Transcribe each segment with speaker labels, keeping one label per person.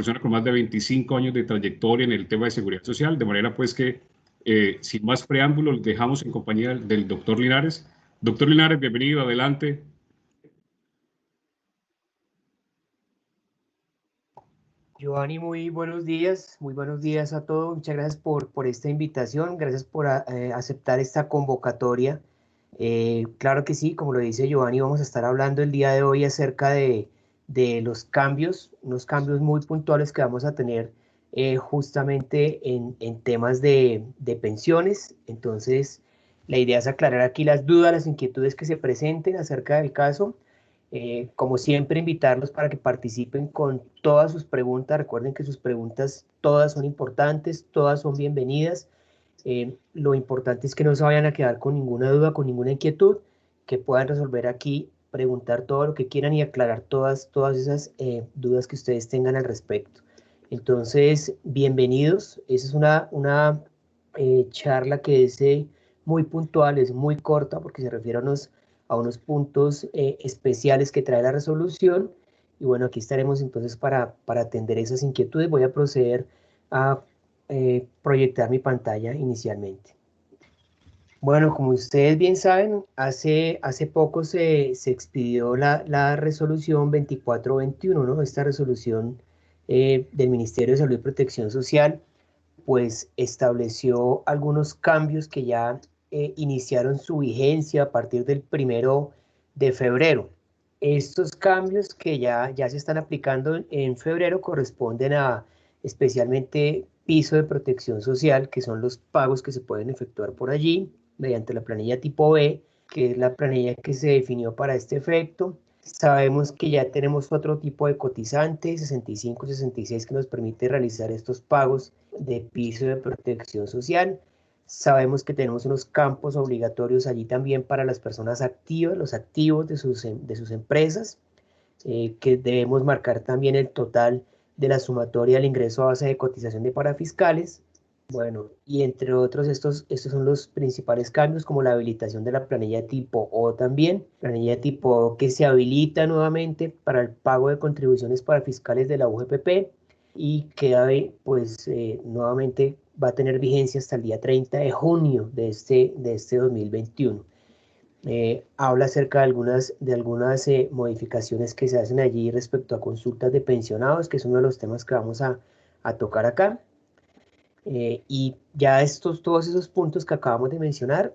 Speaker 1: persona con más de 25 años de trayectoria en el tema de seguridad social, de manera pues que, sin más preámbulos, dejamos en compañía del doctor Linares. Doctor Linares, bienvenido, adelante.
Speaker 2: Giovanni, muy buenos días a todos. Muchas gracias por esta invitación, gracias por aceptar esta convocatoria. Claro que sí, como lo dice Giovanni, vamos a estar hablando el día de hoy acerca de los cambios, unos cambios muy puntuales que vamos a tener justamente en temas de pensiones. Entonces, la idea es aclarar aquí las dudas, las inquietudes que se presenten acerca del caso. Como siempre, invitarlos para que participen con todas sus preguntas. Recuerden que sus preguntas todas son importantes, todas son bienvenidas. Lo importante es que no se vayan a quedar con ninguna duda, con ninguna inquietud, que puedan resolver aquí, preguntar todo lo que quieran y aclarar todas esas dudas que ustedes tengan al respecto. Entonces, bienvenidos. Esa es una charla que es muy puntual, es muy corta porque se refiere a unos puntos especiales que trae la resolución. Y bueno, aquí estaremos entonces para atender esas inquietudes. Voy a proceder a proyectar mi pantalla inicialmente. Bueno, como ustedes bien saben, hace poco se expidió la resolución 2421, ¿no? Esta resolución del Ministerio de Salud y Protección Social, pues estableció algunos cambios que ya iniciaron su vigencia a partir del 1 de febrero. Estos cambios que ya se están aplicando en febrero corresponden a especialmente piso de protección social, que son los pagos que se pueden efectuar por allí mediante la planilla tipo B, que es la planilla que se definió para este efecto. Sabemos que ya tenemos otro tipo de cotizante, 65 y 66, que nos permite realizar estos pagos de piso de protección social. Sabemos que tenemos unos campos obligatorios allí también para las personas activas, los activos de sus empresas, que debemos marcar también el total de la sumatoria del ingreso a base de cotización de parafiscales. Bueno, y entre otros, estos son los principales cambios, como la habilitación de la planilla tipo O también, planilla tipo O que se habilita nuevamente para el pago de contribuciones parafiscales de la UGPP y queda, pues, nuevamente va a tener vigencia hasta el día 30 de junio de este 2021. Habla acerca de algunas modificaciones que se hacen allí respecto a consultas de pensionados, que es uno de los temas que vamos a tocar acá. Y ya todos esos puntos que acabamos de mencionar,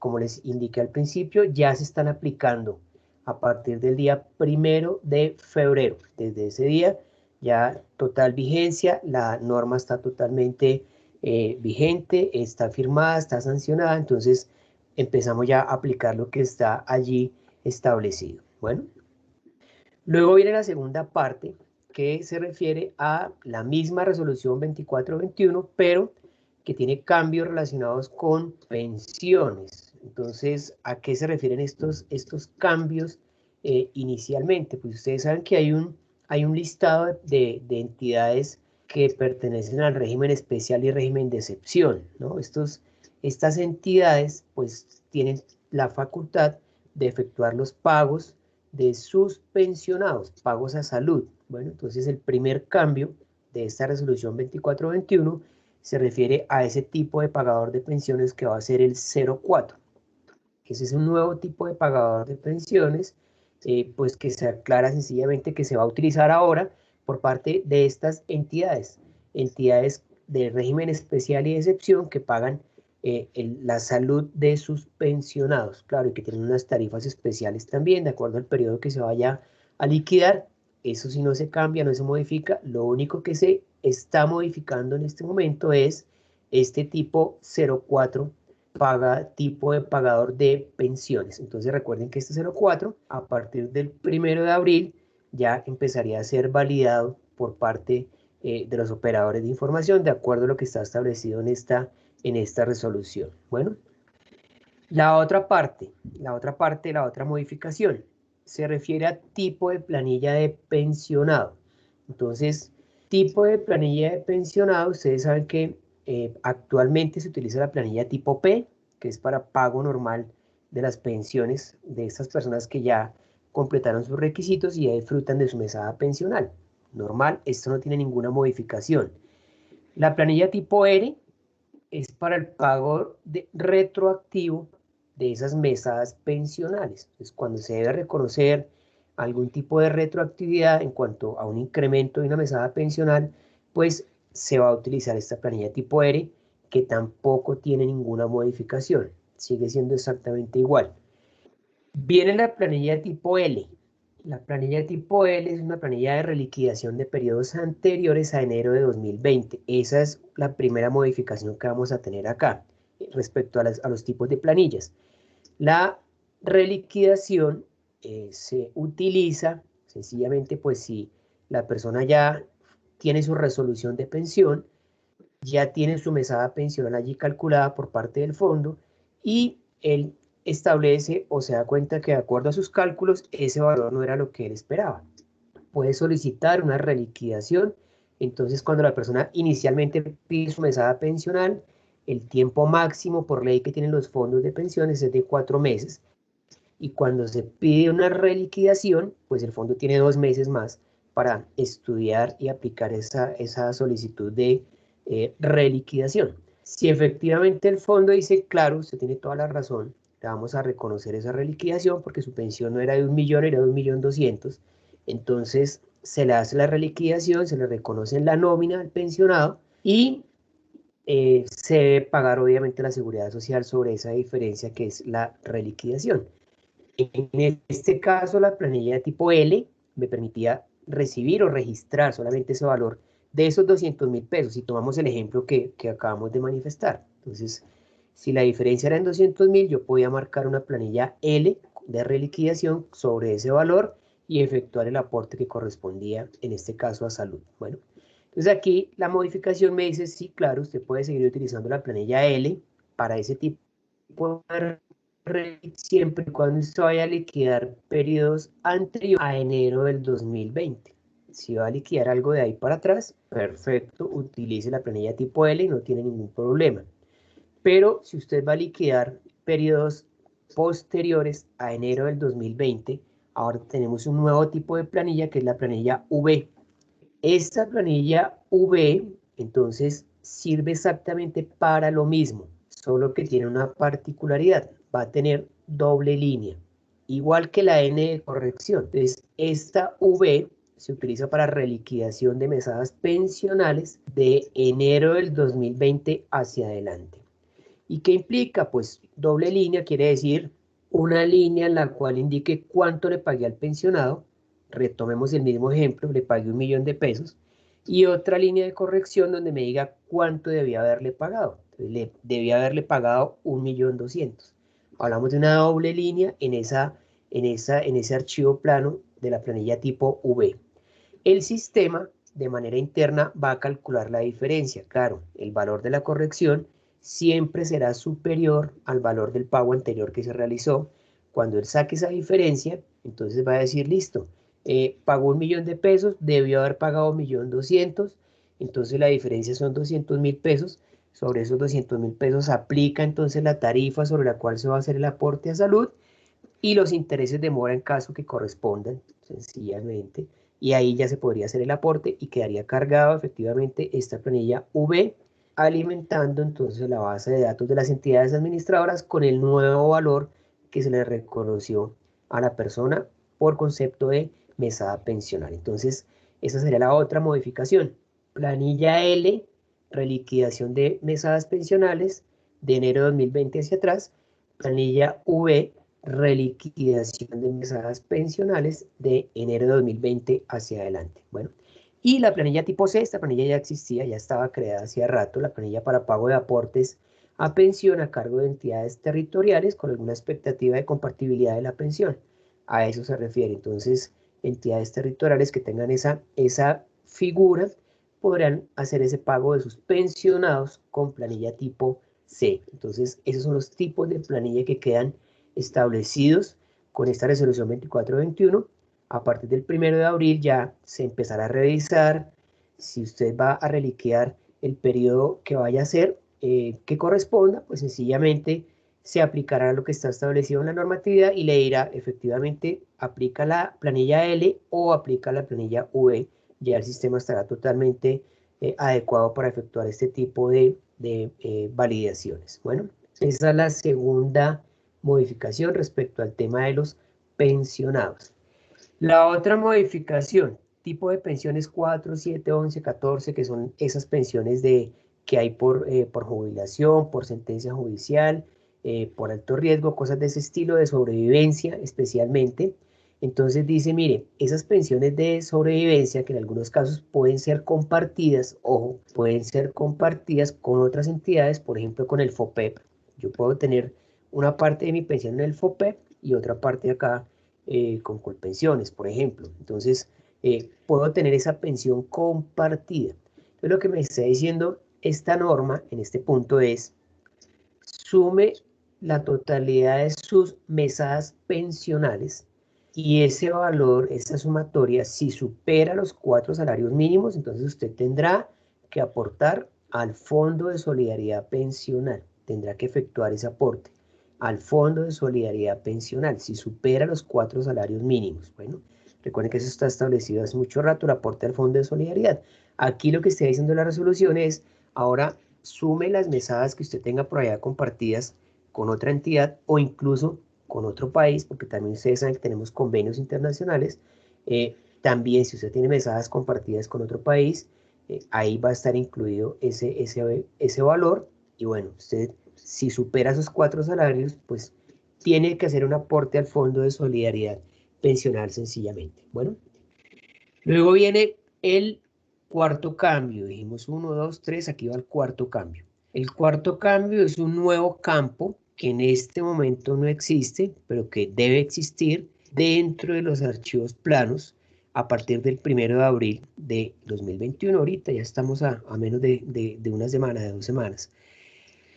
Speaker 2: como les indiqué al principio, ya se están aplicando a partir del día 1 de febrero. Desde ese día, ya total vigencia, la norma está totalmente vigente, está firmada, está sancionada, entonces empezamos ya a aplicar lo que está allí establecido. Bueno, luego viene la segunda parte, que se refiere a la misma resolución 2421, pero que tiene cambios relacionados con pensiones. Entonces, ¿a qué se refieren estos cambios inicialmente? Pues ustedes saben que hay un listado de entidades que pertenecen al régimen especial y régimen de excepción, ¿no? Estas entidades pues tienen la facultad de efectuar los pagos de sus pensionados, pagos a salud. Bueno, entonces el primer cambio de esta resolución 2421 se refiere a ese tipo de pagador de pensiones que va a ser el 04. Ese es un nuevo tipo de pagador de pensiones, pues que se aclara sencillamente que se va a utilizar ahora por parte de estas entidades de régimen especial y de excepción que pagan la salud de sus pensionados, claro, y que tienen unas tarifas especiales también, de acuerdo al periodo que se vaya a liquidar. Eso sí no se cambia, no se modifica. Lo único que se está modificando en este momento es este tipo 04, tipo de pagador de pensiones. Entonces recuerden que este 04, a partir del 1 de abril, ya empezaría a ser validado por parte de los operadores de información, de acuerdo a lo que está establecido en esta resolución. Bueno, la otra modificación, se refiere a tipo de planilla de pensionado. Entonces, tipo de planilla de pensionado, ustedes saben que actualmente se utiliza la planilla tipo P, que es para pago normal de las pensiones de estas personas que ya completaron sus requisitos y ya disfrutan de su mesada pensional. normal, esto no tiene ninguna modificación. La planilla tipo R es para el pago retroactivo de esas mesadas pensionales. Entonces, cuando se debe reconocer algún tipo de retroactividad en cuanto a un incremento de una mesada pensional, pues se va a utilizar esta planilla tipo R, que tampoco tiene ninguna modificación, sigue siendo exactamente igual. Viene la planilla tipo L. La planilla tipo L es una planilla de reliquidación de periodos anteriores a enero de 2020. Esa es la primera modificación que vamos a tener acá respecto a los tipos de planillas. La reliquidación se utiliza sencillamente pues si la persona ya tiene su resolución de pensión, ya tiene su mesada pensional allí calculada por parte del fondo y él establece o se da cuenta que de acuerdo a sus cálculos ese valor no era lo que él esperaba. Puede solicitar una reliquidación. Entonces, cuando la persona inicialmente pide su mesada pensional, el tiempo máximo por ley que tienen los fondos de pensiones es de 4 meses. Y cuando se pide una reliquidación, pues el fondo tiene 2 meses más para estudiar y aplicar esa solicitud de reliquidación. Si efectivamente el fondo dice, claro, usted tiene toda la razón, le vamos a reconocer esa reliquidación porque su pensión no era de 1 millón, era de 1.200.000, entonces se le hace la reliquidación, se le reconoce en la nómina al pensionado y se debe pagar obviamente la seguridad social sobre esa diferencia que es la reliquidación. En este caso, la planilla de tipo L me permitía recibir o registrar solamente ese valor de esos 200.000 pesos, si tomamos el ejemplo que acabamos de manifestar. Entonces, si la diferencia era en 200.000, yo podía marcar una planilla L de reliquidación sobre ese valor y efectuar el aporte que correspondía, en este caso, a salud. Bueno, entonces aquí la modificación me dice, sí, claro, usted puede seguir utilizando la planilla L para ese tipo de siempre y cuando usted vaya a liquidar periodos anteriores a enero del 2020. Si va a liquidar algo de ahí para atrás, perfecto, utilice la planilla tipo L y no tiene ningún problema. Pero si usted va a liquidar periodos posteriores a enero del 2020, ahora tenemos un nuevo tipo de planilla que es la planilla V. Esta planilla V, entonces, sirve exactamente para lo mismo, solo que tiene una particularidad, va a tener doble línea, igual que la N de corrección. Entonces, esta V se utiliza para reliquidación de mesadas pensionales de enero del 2020 hacia adelante. ¿Y qué implica? Pues doble línea quiere decir una línea en la cual indique cuánto le pagué al pensionado. Retomemos el mismo ejemplo, le pagué 1 millón de pesos. Y otra línea de corrección donde me diga cuánto debía haberle pagado. Entonces, debía haberle pagado 1.200.000. Hablamos de una doble línea en ese archivo plano de la planilla tipo V. El sistema de manera interna va a calcular la diferencia. Claro, el valor de la corrección siempre será superior al valor del pago anterior que se realizó. Cuando él saque esa diferencia, entonces va a decir, listo, pagó 1 millón de pesos, debió haber pagado 1.200.000, entonces la diferencia son 200.000 pesos. Sobre esos 200.000 pesos aplica entonces la tarifa sobre la cual se va a hacer el aporte a salud y los intereses de mora en caso que correspondan, sencillamente. Y ahí ya se podría hacer el aporte y quedaría cargado efectivamente esta planilla V, alimentando entonces la base de datos de las entidades administradoras con el nuevo valor que se le reconoció a la persona por concepto de mesada pensional. Entonces, esa sería la otra modificación. Planilla L, reliquidación de mesadas pensionales de enero de 2020 hacia atrás. Planilla V, reliquidación de mesadas pensionales de enero de 2020 hacia adelante. Bueno, y la planilla tipo C, esta planilla ya existía, ya estaba creada hacía rato, la planilla para pago de aportes a pensión a cargo de entidades territoriales con alguna expectativa de compartibilidad de la pensión. A eso se refiere. Entonces, entidades territoriales que tengan esa figura podrán hacer ese pago de sus pensionados con planilla tipo C. Entonces, esos son los tipos de planilla que quedan establecidos con esta resolución 2421. A partir del 1 de abril ya se empezará a revisar si usted va a reliquear el periodo que vaya a ser, que corresponda, pues sencillamente se aplicará lo que está establecido en la normatividad y le dirá efectivamente aplica la planilla L o aplica la planilla V ya el sistema estará totalmente adecuado para efectuar este tipo de validaciones. Bueno, esa es la segunda modificación respecto al tema de los pensionados. La otra modificación, tipo de pensiones 4, 7, 11, 14, que son esas pensiones que hay por jubilación, por sentencia judicial, por alto riesgo, cosas de ese estilo, de sobrevivencia especialmente. Entonces dice, mire, esas pensiones de sobrevivencia, que en algunos casos pueden ser compartidas, ojo, pueden ser compartidas con otras entidades, por ejemplo, con el FOPEP. Yo puedo tener una parte de mi pensión en el FOPEP y otra parte acá con Colpensiones, por ejemplo. Entonces, puedo tener esa pensión compartida. Entonces, lo que me está diciendo esta norma en este punto es, sume la totalidad de sus mesadas pensionales y ese valor, esa sumatoria, si supera los 4 salarios mínimos, entonces usted tendrá que aportar al Fondo de Solidaridad Pensional, tendrá que efectuar ese aporte al Fondo de Solidaridad Pensional, si supera los 4 salarios mínimos. Bueno, recuerden que eso está establecido hace mucho rato, el aporte al Fondo de Solidaridad. Aquí lo que está diciendo la resolución es, ahora sume las mesadas que usted tenga por allá compartidas con otra entidad o incluso con otro país, porque también ustedes saben que tenemos convenios internacionales. También si usted tiene mesadas compartidas con otro país, ahí va a estar incluido ese valor. Y bueno, usted si supera esos 4 salarios, pues tiene que hacer un aporte al Fondo de Solidaridad Pensional sencillamente. Bueno, luego viene el cuarto cambio. Dijimos 1, 2, 3, aquí va el cuarto cambio. El cuarto cambio es un nuevo campo que en este momento no existe, pero que debe existir dentro de los archivos planos a partir del 1 de abril de 2021. Ahorita ya estamos a menos de una semana, de 2 semanas.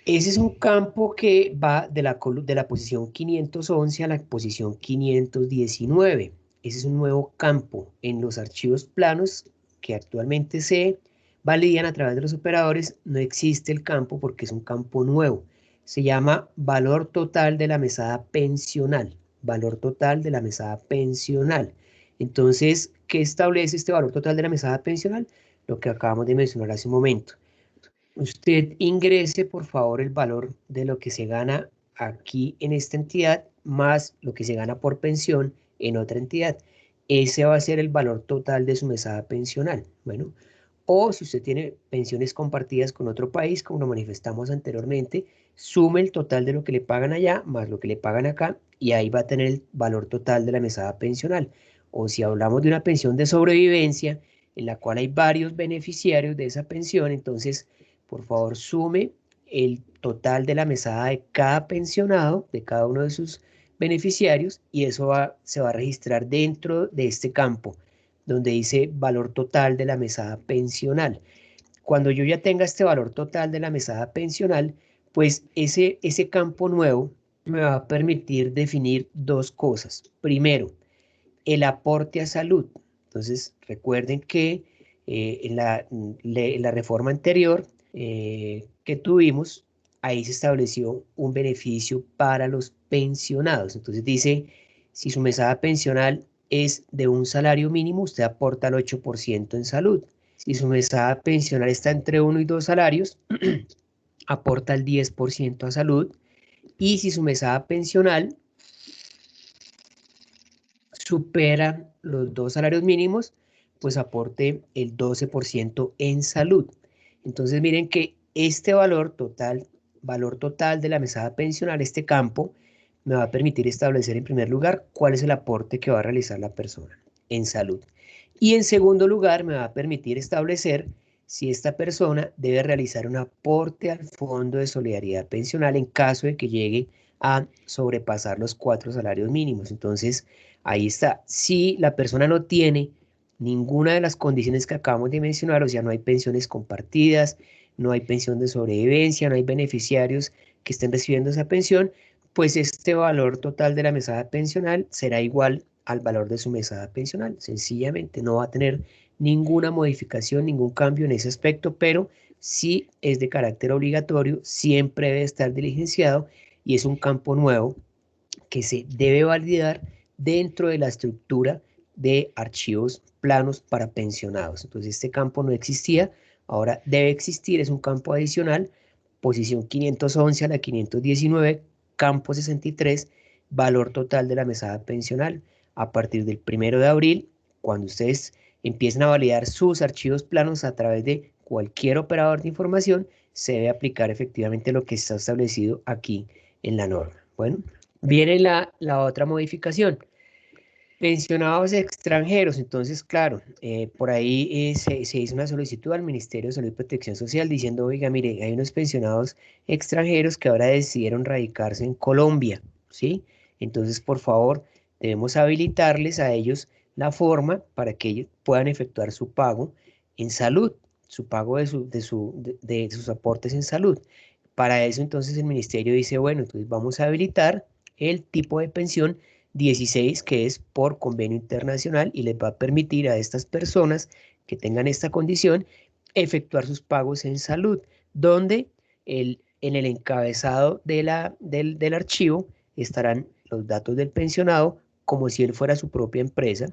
Speaker 2: Ese es un campo que va de la posición 511 a la posición 519. Ese es un nuevo campo en los archivos planos que actualmente se validan a través de los operadores. No existe el campo porque es un campo nuevo. Se llama valor total de la mesada pensional. Valor total de la mesada pensional. Entonces, ¿qué establece este valor total de la mesada pensional? Lo que acabamos de mencionar hace un momento. Usted ingrese, por favor, el valor de lo que se gana aquí en esta entidad más lo que se gana por pensión en otra entidad. Ese va a ser el valor total de su mesada pensional. Bueno, o si usted tiene pensiones compartidas con otro país, como lo manifestamos anteriormente, sume el total de lo que le pagan allá más lo que le pagan acá y ahí va a tener el valor total de la mesada pensional. O si hablamos de una pensión de sobrevivencia en la cual hay varios beneficiarios de esa pensión, entonces por favor sume el total de la mesada de cada pensionado, de cada uno de sus beneficiarios, y eso se va a registrar dentro de este campo, donde dice valor total de la mesada pensional. Cuando yo ya tenga este valor total de la mesada pensional, pues ese campo nuevo me va a permitir definir dos cosas. Primero, el aporte a salud. Entonces, recuerden que en la reforma anterior que tuvimos, ahí se estableció un beneficio para los pensionados. Entonces dice, si su mesada pensional es de un salario mínimo, usted aporta el 8% en salud. Si su mesada pensional está entre 1 y 2 salarios, aporta el 10% a salud. Y si su mesada pensional supera los 2 salarios mínimos, pues aporte el 12% en salud. Entonces miren que este valor total de la mesada pensional, este campo, me va a permitir establecer en primer lugar cuál es el aporte que va a realizar la persona en salud. Y en segundo lugar me va a permitir establecer si esta persona debe realizar un aporte al Fondo de Solidaridad Pensional en caso de que llegue a sobrepasar los 4 salarios mínimos. Entonces, ahí está. Si la persona no tiene ninguna de las condiciones que acabamos de mencionar, o sea, no hay pensiones compartidas, no hay pensión de sobrevivencia, no hay beneficiarios que estén recibiendo esa pensión, pues este valor total de la mesada pensional será igual al valor de su mesada pensional. Sencillamente no va a tener ninguna modificación, ningún cambio en ese aspecto, pero sí es de carácter obligatorio, siempre debe estar diligenciado y es un campo nuevo que se debe validar dentro de la estructura de archivos planos para pensionados. Entonces este campo no existía, ahora debe existir, es un campo adicional, posición 511 a la 519, campo 63, valor total de la mesada pensional. A partir del 1 de abril, cuando ustedes empiecen a validar sus archivos planos a través de cualquier operador de información, se debe aplicar efectivamente lo que está establecido aquí en la norma. Bueno, viene la otra modificación. Pensionados extranjeros, entonces, claro, por ahí se hizo una solicitud al Ministerio de Salud y Protección Social diciendo, oiga, mire, hay unos pensionados extranjeros que ahora decidieron radicarse en Colombia, ¿sí? Entonces, por favor, debemos habilitarles a ellos la forma para que ellos puedan efectuar su pago en salud, su pago de sus aportes en salud. Para eso, entonces, el Ministerio dice, bueno, entonces vamos a habilitar el tipo de pensión 16, que es por convenio internacional y les va a permitir a estas personas que tengan esta condición efectuar sus pagos en salud, donde en el encabezado del archivo estarán los datos del pensionado como si él fuera su propia empresa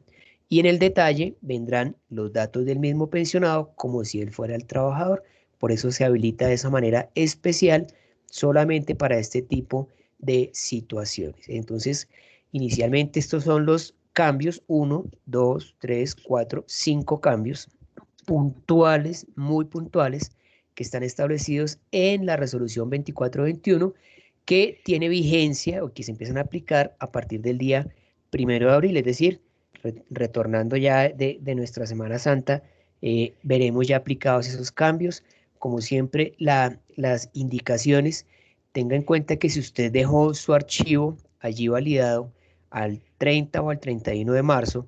Speaker 2: y en el detalle vendrán los datos del mismo pensionado como si él fuera el trabajador. Por eso se habilita de esa manera especial solamente para este tipo de situaciones. Entonces, inicialmente estos son los cambios, 1, 2, 3, 4, 5 cambios puntuales, muy puntuales, que están establecidos en la resolución 2421, que tiene vigencia o que se empiezan a aplicar a partir del día 1 de abril, es decir, retornando ya de nuestra Semana Santa, veremos ya aplicados esos cambios. Como siempre, las indicaciones, tenga en cuenta que si usted dejó su archivo allí validado al 30 o al 31 de marzo,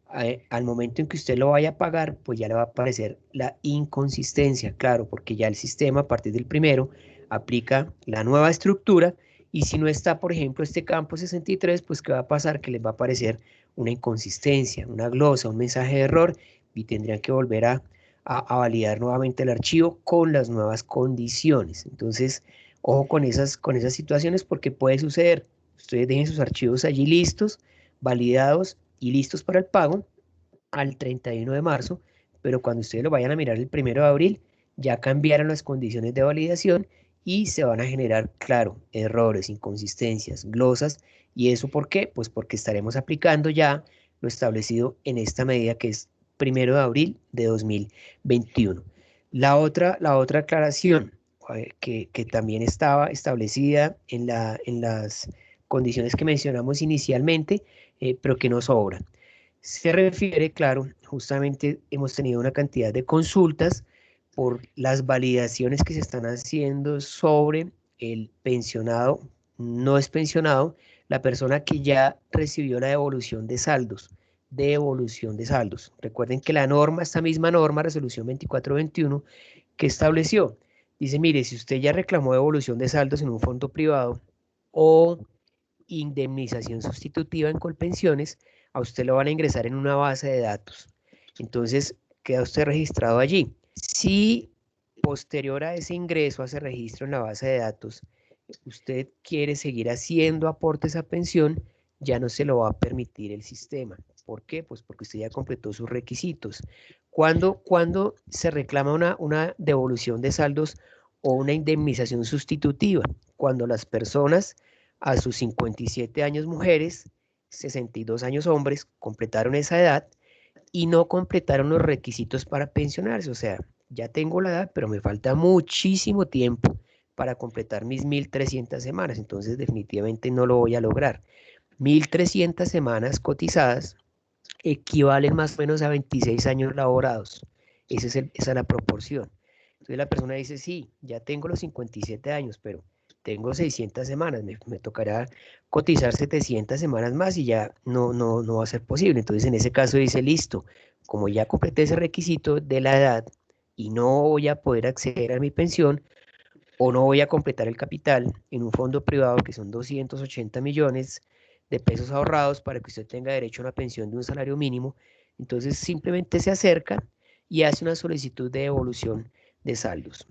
Speaker 2: al momento en que usted lo vaya a pagar, pues ya le va a aparecer la inconsistencia, claro, porque ya el sistema a partir del 1 aplica la nueva estructura y si no está, por ejemplo, este campo 63, pues ¿qué va a pasar? Que les va a aparecer una inconsistencia, una glosa, un mensaje de error y tendrían que volver a validar nuevamente el archivo con las nuevas condiciones. Entonces, ojo con esas situaciones porque puede suceder. Ustedes dejen sus archivos allí listos, validados y listos para el pago al 31 de marzo, pero cuando ustedes lo vayan a mirar el 1 de abril, ya cambiaron las condiciones de validación y se van a generar, claro, errores, inconsistencias, glosas. ¿Y eso por qué? Pues porque estaremos aplicando ya lo establecido en esta medida que es 1 de abril de 2021. La otra aclaración que también estaba establecida en las condiciones que mencionamos inicialmente, pero que no sobran. Se refiere, claro, justamente hemos tenido una cantidad de consultas por las validaciones que se están haciendo sobre el pensionado, no es pensionado, la persona que ya recibió la devolución de saldos. Recuerden que la norma, esta misma norma, resolución 2421, que estableció, dice, mire, si usted ya reclamó devolución de saldos en un fondo privado o indemnización sustitutiva en Colpensiones, a usted lo van a ingresar en una base de datos. Entonces, queda usted registrado allí. Si posterior a ese ingreso, a ese registro en la base de datos, usted quiere seguir haciendo aportes a pensión, ya no se lo va a permitir el sistema. ¿Por qué? Pues porque usted ya completó sus requisitos. ¿Cuándo se reclama una devolución de saldos o una indemnización sustitutiva? Cuando las personas a sus 57 años mujeres, 62 años hombres, completaron esa edad y no completaron los requisitos para pensionarse. O sea, ya tengo la edad, pero me falta muchísimo tiempo para completar mis 1.300 semanas. Entonces, definitivamente no lo voy a lograr. 1.300 semanas cotizadas equivalen más o menos a 26 años laborados. Esa es la proporción. Entonces la persona dice, sí, ya tengo los 57 años, pero tengo 600 semanas, me tocará cotizar 700 semanas más y ya no va a ser posible. Entonces en ese caso dice, listo, como ya completé ese requisito de la edad y no voy a poder acceder a mi pensión o no voy a completar el capital en un fondo privado que son 280 millones de pesos ahorrados para que usted tenga derecho a una pensión de un salario mínimo, entonces simplemente se acerca y hace una solicitud de devolución de saldos.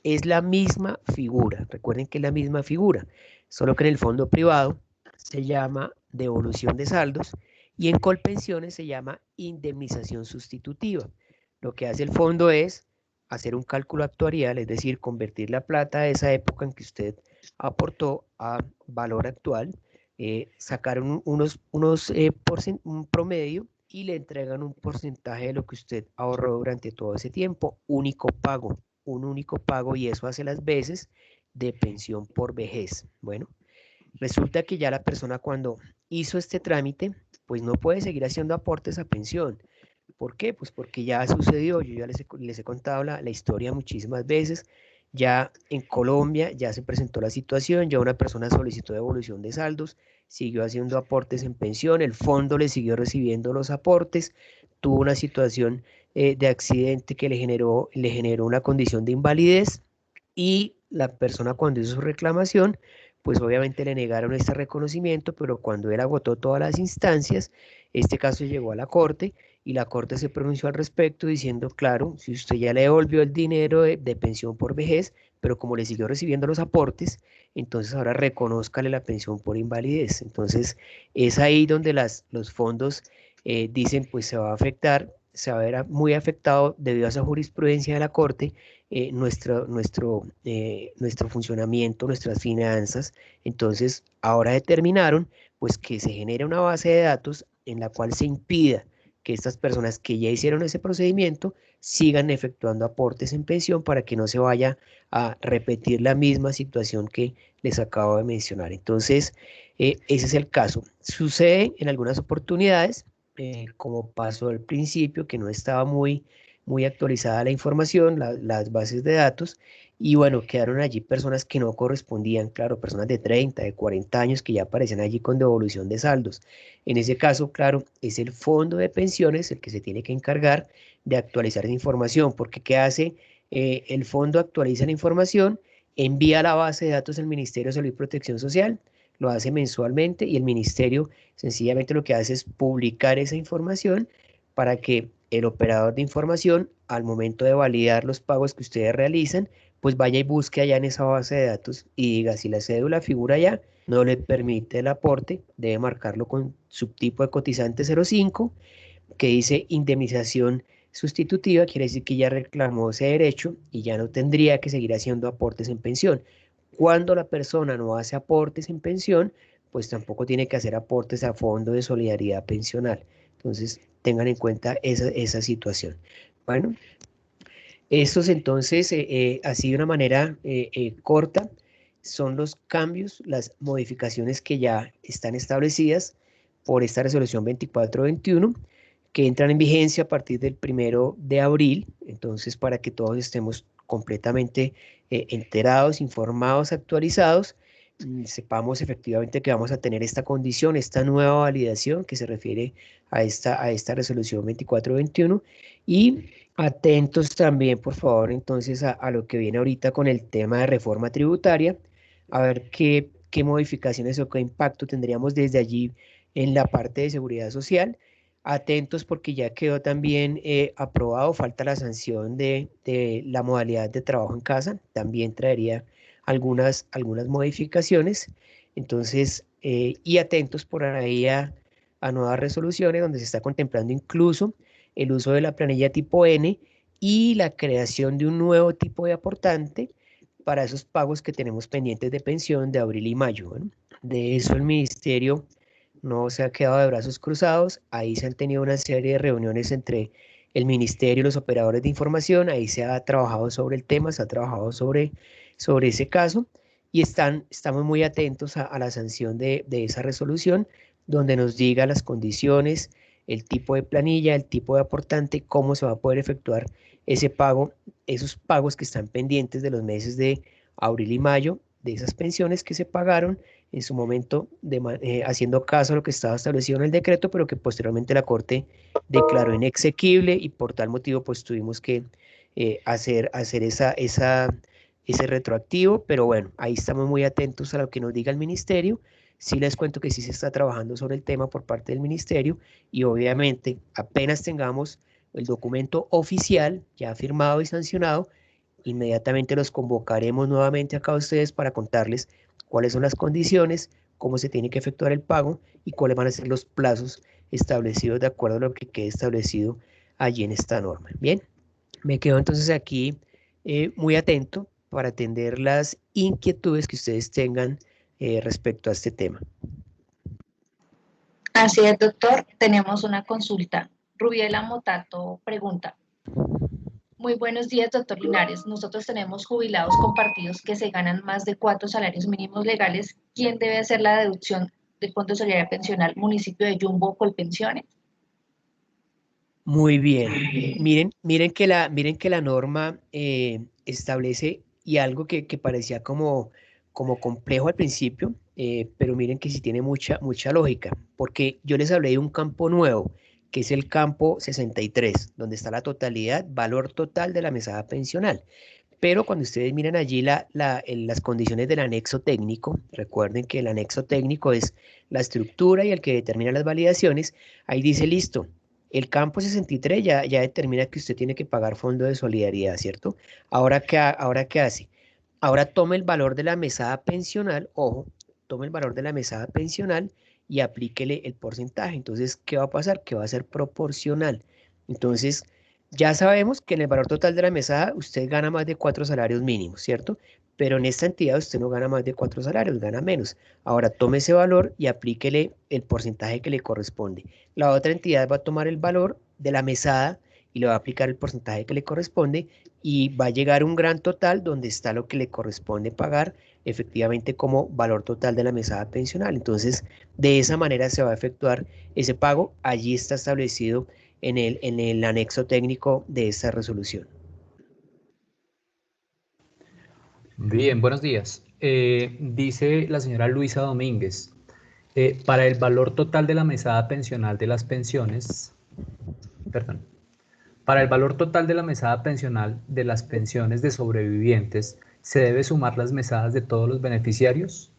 Speaker 2: Es la misma figura, recuerden que es la misma figura, solo que en el fondo privado se llama devolución de saldos Y en Colpensiones se llama indemnización sustitutiva. Lo que hace el fondo es hacer un cálculo actuarial, es decir, convertir la plata de esa época en que usted aportó a valor actual, sacar un promedio y le entregan un porcentaje de lo que usted ahorró durante todo ese tiempo, un único pago, y eso hace las veces de pensión por vejez. Bueno, resulta que ya la persona cuando hizo este trámite, pues no puede seguir haciendo aportes a pensión. ¿Por qué? Pues porque ya sucedió, yo ya les he contado la historia muchísimas veces, ya en Colombia ya se presentó la situación, ya una persona solicitó devolución de saldos, siguió haciendo aportes en pensión, el fondo le siguió recibiendo los aportes, tuvo una situación de accidente que le generó una condición de invalidez, y la persona cuando hizo su reclamación, pues obviamente le negaron este reconocimiento, pero cuando él agotó todas las instancias, este caso llegó a la corte y la corte se pronunció al respecto diciendo, claro, si usted ya le devolvió el dinero de pensión por vejez, pero como le siguió recibiendo los aportes, entonces ahora reconózcale la pensión por invalidez. Entonces es ahí donde los fondos dicen, pues se va a afectar, se va a ver muy afectado debido a esa jurisprudencia de la corte, nuestro funcionamiento, nuestras finanzas. Entonces ahora determinaron pues que se genere una base de datos en la cual se impida que estas personas que ya hicieron ese procedimiento sigan efectuando aportes en pensión para que no se vaya a repetir la misma situación que les acabo de mencionar. Entonces, ese es el caso. Sucede en algunas oportunidades, como pasó al principio, que no estaba muy actualizada la información, las bases de datos, y bueno, quedaron allí personas que no correspondían, claro, personas de 30, de 40 años que ya aparecían allí con devolución de saldos. En ese caso, claro, es el fondo de pensiones el que se tiene que encargar de actualizar la información, porque ¿qué hace? El fondo actualiza la información, envía a la base de datos del Ministerio de Salud y Protección Social, lo hace mensualmente, y el ministerio sencillamente lo que hace es publicar esa información para que el operador de información, al momento de validar los pagos que ustedes realizan, pues vaya y busque allá en esa base de datos y diga si la cédula figura allá, no le permite el aporte, debe marcarlo con subtipo de cotizante 05, que dice indemnización sustitutiva, quiere decir que ya reclamó ese derecho y ya no tendría que seguir haciendo aportes en pensión. Cuando la persona no hace aportes en pensión, pues tampoco tiene que hacer aportes a fondo de solidaridad pensional. Entonces, tengan en cuenta esa situación. Bueno, estos entonces, así de una manera corta, son los cambios, las modificaciones que ya están establecidas por esta resolución 2421, que entran en vigencia a partir del 1 de abril. Entonces, para que todos estemos completamente enterados, informados, actualizados, sepamos efectivamente que vamos a tener esta condición, esta nueva validación que se refiere a esta resolución 2421, y atentos también, por favor, entonces a lo que viene ahorita con el tema de reforma tributaria, a ver qué modificaciones o qué impacto tendríamos desde allí en la parte de seguridad social. Atentos porque ya quedó también aprobado, falta la sanción de la modalidad de trabajo en casa, también traería algunas modificaciones. Entonces, y atentos por ahí a nuevas resoluciones donde se está contemplando incluso el uso de la planilla tipo N y la creación de un nuevo tipo de aportante para esos pagos que tenemos pendientes de pensión de abril y mayo. Bueno, de eso el ministerio no se ha quedado de brazos cruzados, ahí se han tenido una serie de reuniones entre el ministerio y los operadores de información, ahí se ha trabajado sobre el tema, se ha trabajado sobre ese caso, y estamos muy atentos a la sanción de esa resolución, donde nos diga las condiciones, el tipo de planilla, el tipo de aportante, cómo se va a poder efectuar ese pago, esos pagos que están pendientes de los meses de abril y mayo, de esas pensiones que se pagaron en su momento, haciendo caso a lo que estaba establecido en el decreto, pero que posteriormente la Corte declaró inexequible, y por tal motivo pues tuvimos que hacer ese retroactivo. Pero bueno, ahí estamos muy atentos a lo que nos diga el ministerio. Sí les cuento que sí se está trabajando sobre el tema por parte del ministerio, y obviamente apenas tengamos el documento oficial ya firmado y sancionado, inmediatamente los convocaremos nuevamente acá a ustedes para contarles cuáles son las condiciones, cómo se tiene que efectuar el pago y cuáles van a ser los plazos establecidos de acuerdo a lo que quede establecido allí en esta norma. Bien, me quedo entonces aquí muy atento para atender las inquietudes que ustedes tengan respecto a este tema.
Speaker 3: Así es, doctor. Tenemos una consulta. Rubiela Motato pregunta. Muy buenos días, doctor Linares. Nosotros tenemos jubilados compartidos que se ganan más de 4 salarios mínimos legales. ¿Quién debe hacer la deducción del Fondo de Solidaridad Pensional, municipio de Yumbo o Colpensiones?
Speaker 2: Muy bien. Miren que la norma establece y algo que parecía como complejo al principio, pero miren que sí tiene mucha lógica, porque yo les hablé de un campo nuevo, que es el campo 63, donde está la totalidad, valor total de la mesada pensional. Pero cuando ustedes miran allí las condiciones del anexo técnico, recuerden que el anexo técnico es la estructura y el que determina las validaciones, ahí dice listo. El campo 63 ya determina que usted tiene que pagar fondo de solidaridad, ¿cierto? Ahora, ¿qué hace? Ahora tome el valor de la mesada pensional, ojo, tome el valor de la mesada pensional y aplíquele el porcentaje. Entonces, ¿qué va a pasar? Que va a ser proporcional. Entonces, ya sabemos que en el valor total de la mesada usted gana más de 4 salarios mínimos, ¿cierto? Pero en esta entidad usted no gana más de 4 salarios, gana menos. Ahora tome ese valor y aplíquele el porcentaje que le corresponde. La otra entidad va a tomar el valor de la mesada y le va a aplicar el porcentaje que le corresponde y va a llegar a un gran total donde está lo que le corresponde pagar efectivamente como valor total de la mesada pensional. Entonces, de esa manera se va a efectuar ese pago. Allí está establecido en el anexo técnico de esta resolución.
Speaker 4: Bien, buenos días. Dice la señora Luisa Domínguez, para el valor total de la mesada pensional de las pensiones, para el valor total de la mesada pensional de las pensiones de sobrevivientes, ¿se debe sumar las mesadas de todos los beneficiarios?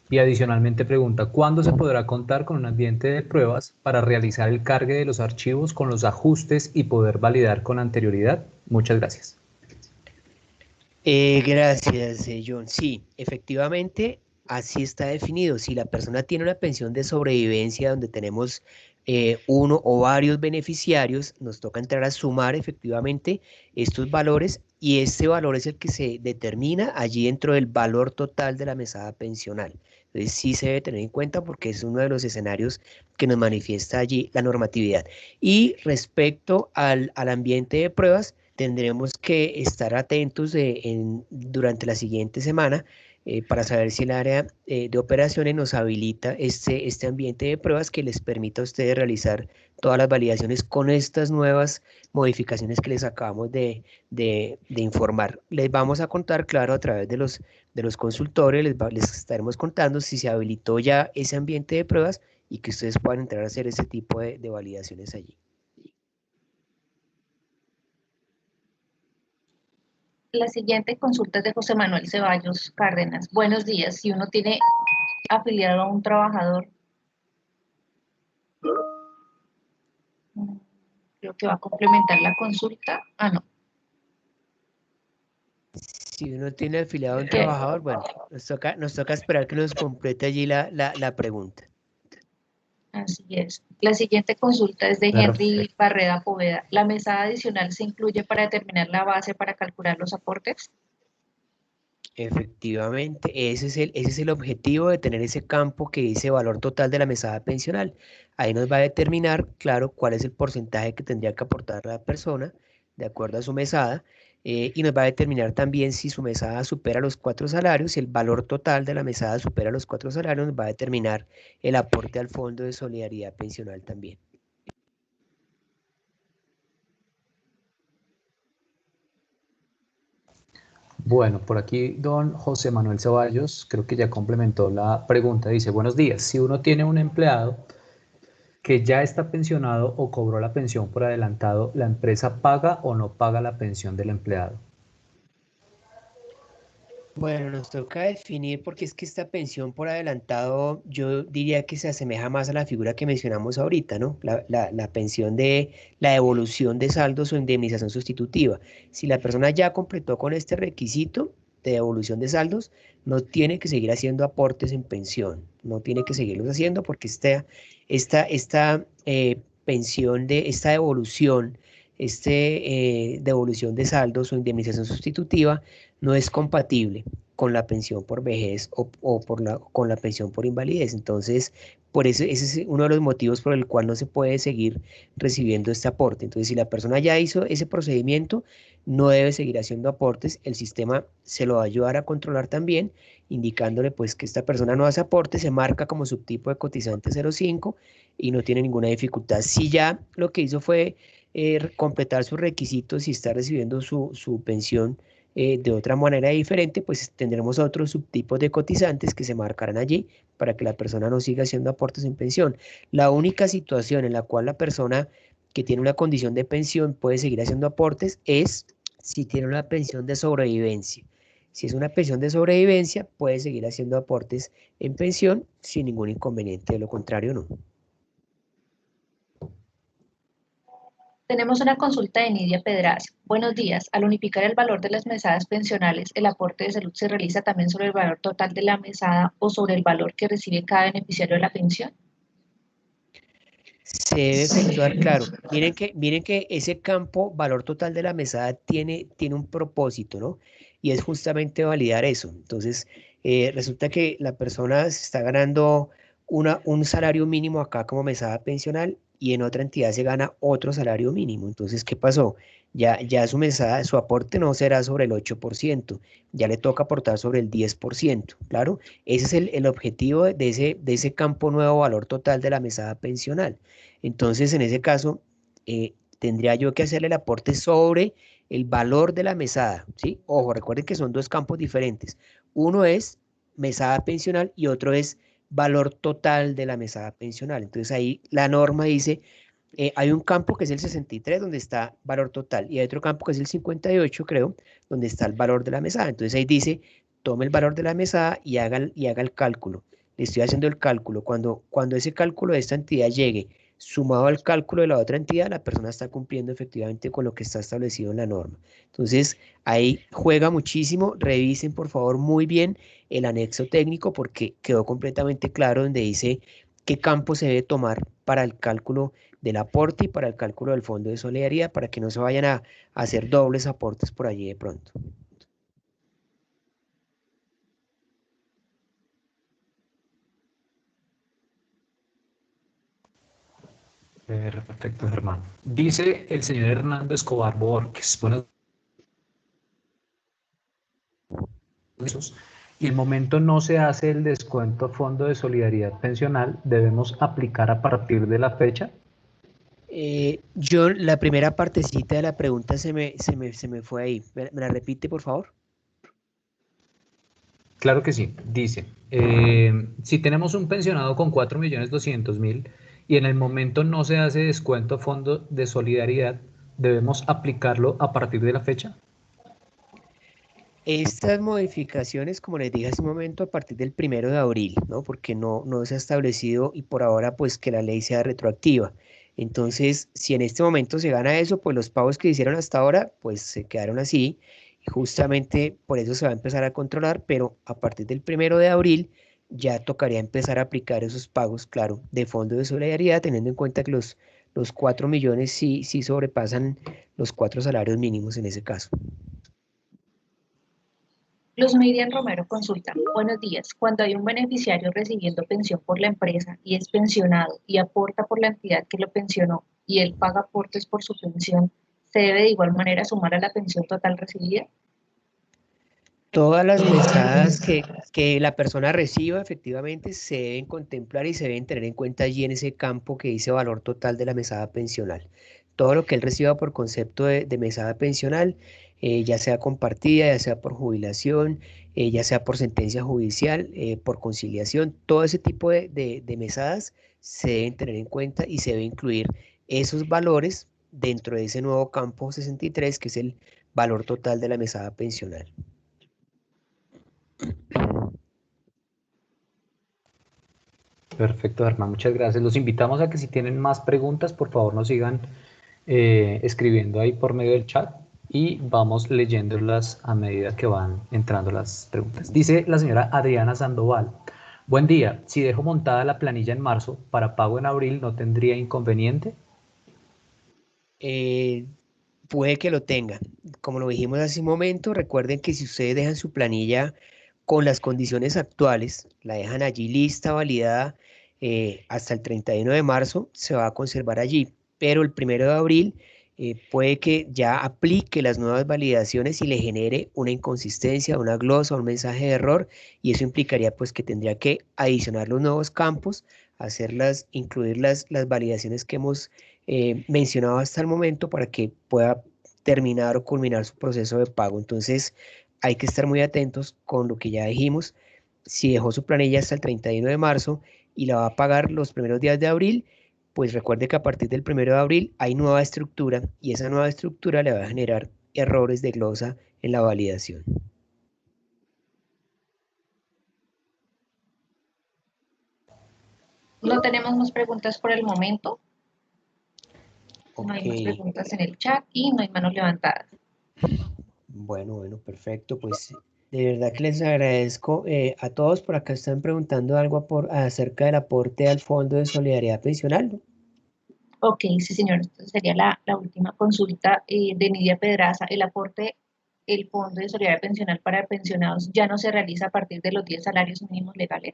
Speaker 4: Y adicionalmente pregunta, ¿cuándo se podrá contar con un ambiente de pruebas para realizar el cargue de los archivos con los ajustes y poder validar con anterioridad? Muchas gracias.
Speaker 2: Gracias, John. Sí, efectivamente, así está definido. Si la persona tiene una pensión de sobrevivencia donde tenemos uno o varios beneficiarios, nos toca entrar a sumar efectivamente estos valores y este valor es el que se determina allí dentro del valor total de la mesada pensional. Entonces sí se debe tener en cuenta porque es uno de los escenarios que nos manifiesta allí la normatividad. Y respecto al ambiente de pruebas, tendremos que estar atentos durante la siguiente semana para saber si el área de operaciones nos habilita este ambiente de pruebas que les permita a ustedes realizar todas las validaciones con estas nuevas modificaciones que les acabamos de informar. Les vamos a contar, claro, a través de los consultores, les estaremos contando si se habilitó ya ese ambiente de pruebas y que ustedes puedan entrar a hacer ese tipo de validaciones allí.
Speaker 3: La siguiente consulta es de José Manuel Ceballos Cárdenas. Buenos días. Si uno tiene afiliado a un trabajador, creo que va a complementar la consulta. Ah, no.
Speaker 2: Si uno tiene afiliado a un trabajador, bueno, nos toca esperar que nos complete allí la pregunta.
Speaker 3: Así es. La siguiente consulta es de Henry Barreda Poveda. ¿La mesada adicional se incluye para determinar la base para calcular los aportes?
Speaker 2: Efectivamente, ese es el objetivo de tener ese campo que dice valor total de la mesada pensional. Ahí nos va a determinar, claro, cuál es el porcentaje que tendría que aportar la persona de acuerdo a su mesada y nos va a determinar también si su mesada supera los 4 salarios, si el valor total de la mesada supera los 4 salarios, nos va a determinar el aporte al Fondo de Solidaridad Pensional también.
Speaker 4: Bueno, por aquí don José Manuel Ceballos, creo que ya complementó la pregunta, dice, buenos días, si uno tiene un empleado que ya está pensionado o cobró la pensión por adelantado, ¿la empresa paga o no paga la pensión del empleado?
Speaker 2: Bueno, nos toca definir porque es que esta pensión por adelantado yo diría que se asemeja más a la figura que mencionamos ahorita, ¿no? La pensión de la devolución de saldos o indemnización sustitutiva. Si la persona ya completó con este requisito, de devolución de saldos, no tiene que seguir haciendo aportes en pensión, no tiene que seguirlos haciendo porque esta pensión esta devolución, devolución de saldos o indemnización sustitutiva no es compatible con la pensión por vejez o con la pensión por invalidez. Entonces, por eso ese es uno de los motivos por el cual no se puede seguir recibiendo este aporte. Entonces, si la persona ya hizo ese procedimiento, no debe seguir haciendo aportes. El sistema se lo va a ayudar a controlar también, indicándole pues que esta persona no hace aporte, se marca como subtipo de cotizante 05 y no tiene ninguna dificultad. Si ya lo que hizo fue completar sus requisitos y está recibiendo su pensión de otra manera diferente, pues tendremos otros subtipos de cotizantes que se marcarán allí para que la persona no siga haciendo aportes en pensión. La única situación en la cual la persona que tiene una condición de pensión puede seguir haciendo aportes es si tiene una pensión de sobrevivencia. Si es una pensión de sobrevivencia, puede seguir haciendo aportes en pensión sin ningún inconveniente, de lo contrario no.
Speaker 3: Tenemos una consulta de Nidia Pedraza. Buenos días. Al unificar el valor de las mesadas pensionales, ¿el aporte de salud se realiza también sobre el valor total de la mesada o sobre el valor que recibe cada beneficiario de la pensión?
Speaker 2: Se debe efectuar, claro. Miren que ese campo valor total de la mesada tiene un propósito, ¿no? Y es justamente validar eso. Entonces, resulta que la persona se está ganando un salario mínimo acá como mesada pensional y en otra entidad se gana otro salario mínimo. Entonces, ¿qué pasó? Ya su mesada, su aporte no será sobre el 8%, ya le toca aportar sobre el 10%, ¿claro? Ese es el objetivo de ese campo nuevo valor total de la mesada pensional. Entonces, en ese caso, tendría yo que hacerle el aporte sobre el valor de la mesada, ¿sí? Ojo, recuerden que son dos campos diferentes. Uno es mesada pensional y otro es valor total de la mesada pensional. Entonces, ahí la norma dice, hay un campo que es el 63, donde está valor total, y hay otro campo que es el 58, creo, donde está el valor de la mesada. Entonces, ahí dice, tome el valor de la mesada y haga el cálculo. Le estoy haciendo el cálculo. Cuando ese cálculo de esta entidad llegue sumado al cálculo de la otra entidad, la persona está cumpliendo efectivamente con lo que está establecido en la norma. Entonces, ahí juega muchísimo. Revisen, por favor, muy bien el anexo técnico porque quedó completamente claro donde dice qué campo se debe tomar para el cálculo del aporte y para el cálculo del fondo de solidaridad para que no se vayan a hacer dobles aportes por allí de pronto.
Speaker 4: Perfecto, Germán. Dice el señor Hernando Escobar Borges, bueno, y el momento no se hace el descuento a fondo de solidaridad pensional, ¿debemos aplicar a partir de la fecha?
Speaker 2: La primera partecita de la pregunta se me fue ahí. ¿Me la repite, por favor?
Speaker 4: Claro que sí. Dice, si tenemos un pensionado con 4.200.000 y en el momento no se hace descuento a fondo de solidaridad, ¿debemos aplicarlo a partir de la fecha?
Speaker 2: Estas modificaciones, como les dije hace un momento, a partir del 1 de abril, ¿no? Porque no se ha establecido y por ahora pues que la ley sea retroactiva. Entonces, si en este momento se gana eso, pues los pagos que hicieron hasta ahora pues se quedaron así y justamente por eso se va a empezar a controlar, pero a partir del 1 de abril ya tocaría empezar a aplicar esos pagos, claro, de fondo de solidaridad, teniendo en cuenta que los 4 millones sí sobrepasan los 4 salarios mínimos en ese caso.
Speaker 3: Luz Miriam Romero consulta. Buenos días. Cuando hay un beneficiario recibiendo pensión por la empresa y es pensionado y aporta por la entidad que lo pensionó y él paga aportes por su pensión, ¿se debe de igual manera sumar a la pensión total recibida?
Speaker 2: Todas las mesadas que la persona reciba efectivamente se deben contemplar y se deben tener en cuenta allí en ese campo que dice valor total de la mesada pensional. Todo lo que él reciba por concepto de mesada pensional, ya sea compartida, ya sea por jubilación, ya sea por sentencia judicial, por conciliación, todo ese tipo de mesadas se deben tener en cuenta y se debe incluir esos valores dentro de ese nuevo campo 63 que es el valor total de la mesada pensional.
Speaker 4: Perfecto, Germán, muchas gracias. Los invitamos a que si tienen más preguntas, por favor nos sigan escribiendo ahí por medio del chat y vamos leyéndolas a medida que van entrando las preguntas. Dice la señora Adriana Sandoval. Buen día, si dejo montada la planilla en marzo para pago en abril, ¿no tendría inconveniente?
Speaker 2: Puede que lo tenga. Como lo dijimos hace un momento, recuerden que si ustedes dejan su planilla con las condiciones actuales, la dejan allí lista, validada hasta el 31 de marzo, se va a conservar allí. Pero el 1 de abril puede que ya aplique las nuevas validaciones y le genere una inconsistencia, una glosa, un mensaje de error, y eso implicaría pues que tendría que adicionar los nuevos campos, incluir las validaciones que hemos mencionado hasta el momento para que pueda terminar o culminar su proceso de pago. Entonces, hay que estar muy atentos con lo que ya dijimos. Si dejó su planilla hasta el 31 de marzo y la va a pagar los primeros días de abril, pues recuerde que a partir del 1 de abril hay nueva estructura y esa nueva estructura le va a generar errores de glosa en la validación.
Speaker 3: No tenemos más preguntas por el momento. No hay más
Speaker 2: Ok.
Speaker 3: preguntas en el chat y no hay manos levantadas.
Speaker 2: Bueno, perfecto. Pues de verdad que les agradezco a todos. Por acá están preguntando algo acerca del aporte al Fondo de Solidaridad Pensional.
Speaker 3: Ok, sí señor, entonces sería la última consulta de Nidia Pedraza. El Fondo de Solidaridad Pensional para pensionados ya no se realiza a partir de los 10 salarios mínimos legales.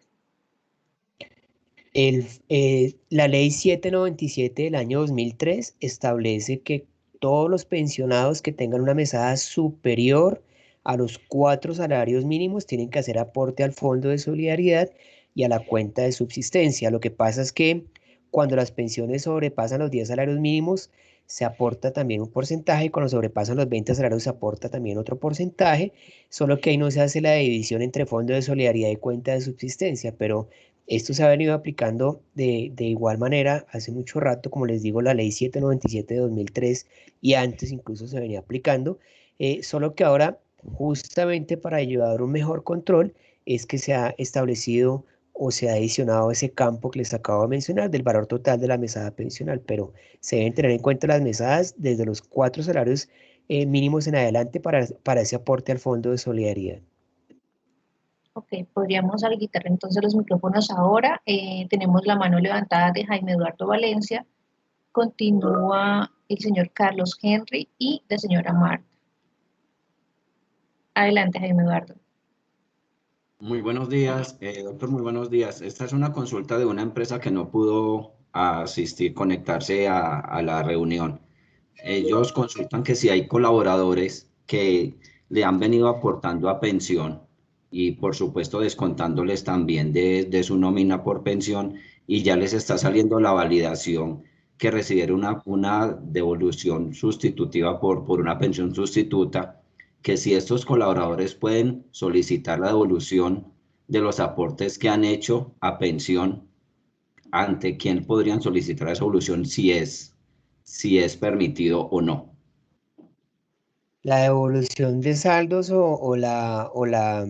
Speaker 2: La ley 797 del año 2003 establece que todos los pensionados que tengan una mesada superior a los 4 salarios mínimos tienen que hacer aporte al Fondo de Solidaridad y a la cuenta de subsistencia. Lo que pasa es que cuando las pensiones sobrepasan los 10 salarios mínimos, se aporta también un porcentaje, y cuando sobrepasan los 20 salarios se aporta también otro porcentaje, solo que ahí no se hace la división entre Fondo de Solidaridad y cuenta de subsistencia, pero esto se ha venido aplicando de igual manera hace mucho rato, como les digo, la ley 797 de 2003 y antes incluso se venía aplicando, solo que ahora justamente para ayudar a un mejor control es que se ha establecido o se ha adicionado ese campo que les acabo de mencionar del valor total de la mesada pensional, pero se deben tener en cuenta las mesadas desde los 4 salarios mínimos en adelante para ese aporte al Fondo de Solidaridad.
Speaker 3: Ok, podríamos habilitar entonces los micrófonos ahora. Tenemos la mano levantada de Jaime Eduardo Valencia. Continúa el señor Carlos Henry y la señora Marta. Adelante, Jaime Eduardo.
Speaker 5: Muy buenos días, doctor, muy buenos días. Esta es una consulta de una empresa que no pudo asistir, conectarse a la reunión. Ellos consultan que si hay colaboradores que le han venido aportando a pensión y por supuesto descontándoles también de su nómina por pensión y ya les está saliendo la validación que recibieron una devolución sustitutiva por una pensión sustituta, que si estos colaboradores pueden solicitar la devolución de los aportes que han hecho a pensión, ante quién podrían solicitar esa devolución si es permitido o no.
Speaker 2: La devolución de saldos o la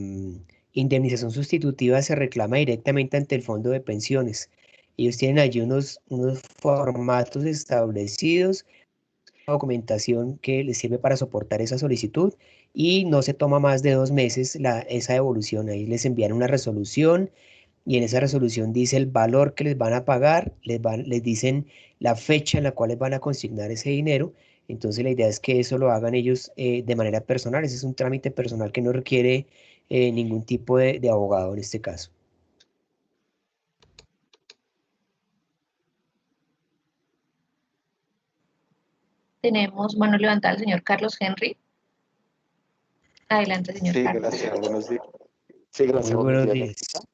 Speaker 2: indemnización sustitutiva se reclama directamente ante el fondo de pensiones. Ellos tienen allí unos formatos establecidos, documentación que les sirve para soportar esa solicitud y no se toma más de 2 meses esa devolución. Ahí les envían una resolución y en esa resolución dice el valor que les van a pagar, les dicen la fecha en la cual les van a consignar ese dinero. Entonces la idea es que eso lo hagan ellos de manera personal. Ese es un trámite personal que no requiere ningún tipo de abogado en este caso.
Speaker 3: Tenemos mano levantada el señor Carlos Henry. Adelante, señor
Speaker 6: Sí,
Speaker 3: Carlos.
Speaker 6: gracias, buenos días. Sí, gracias,
Speaker 2: Muy
Speaker 6: buenos
Speaker 2: buenos
Speaker 6: días.
Speaker 2: días.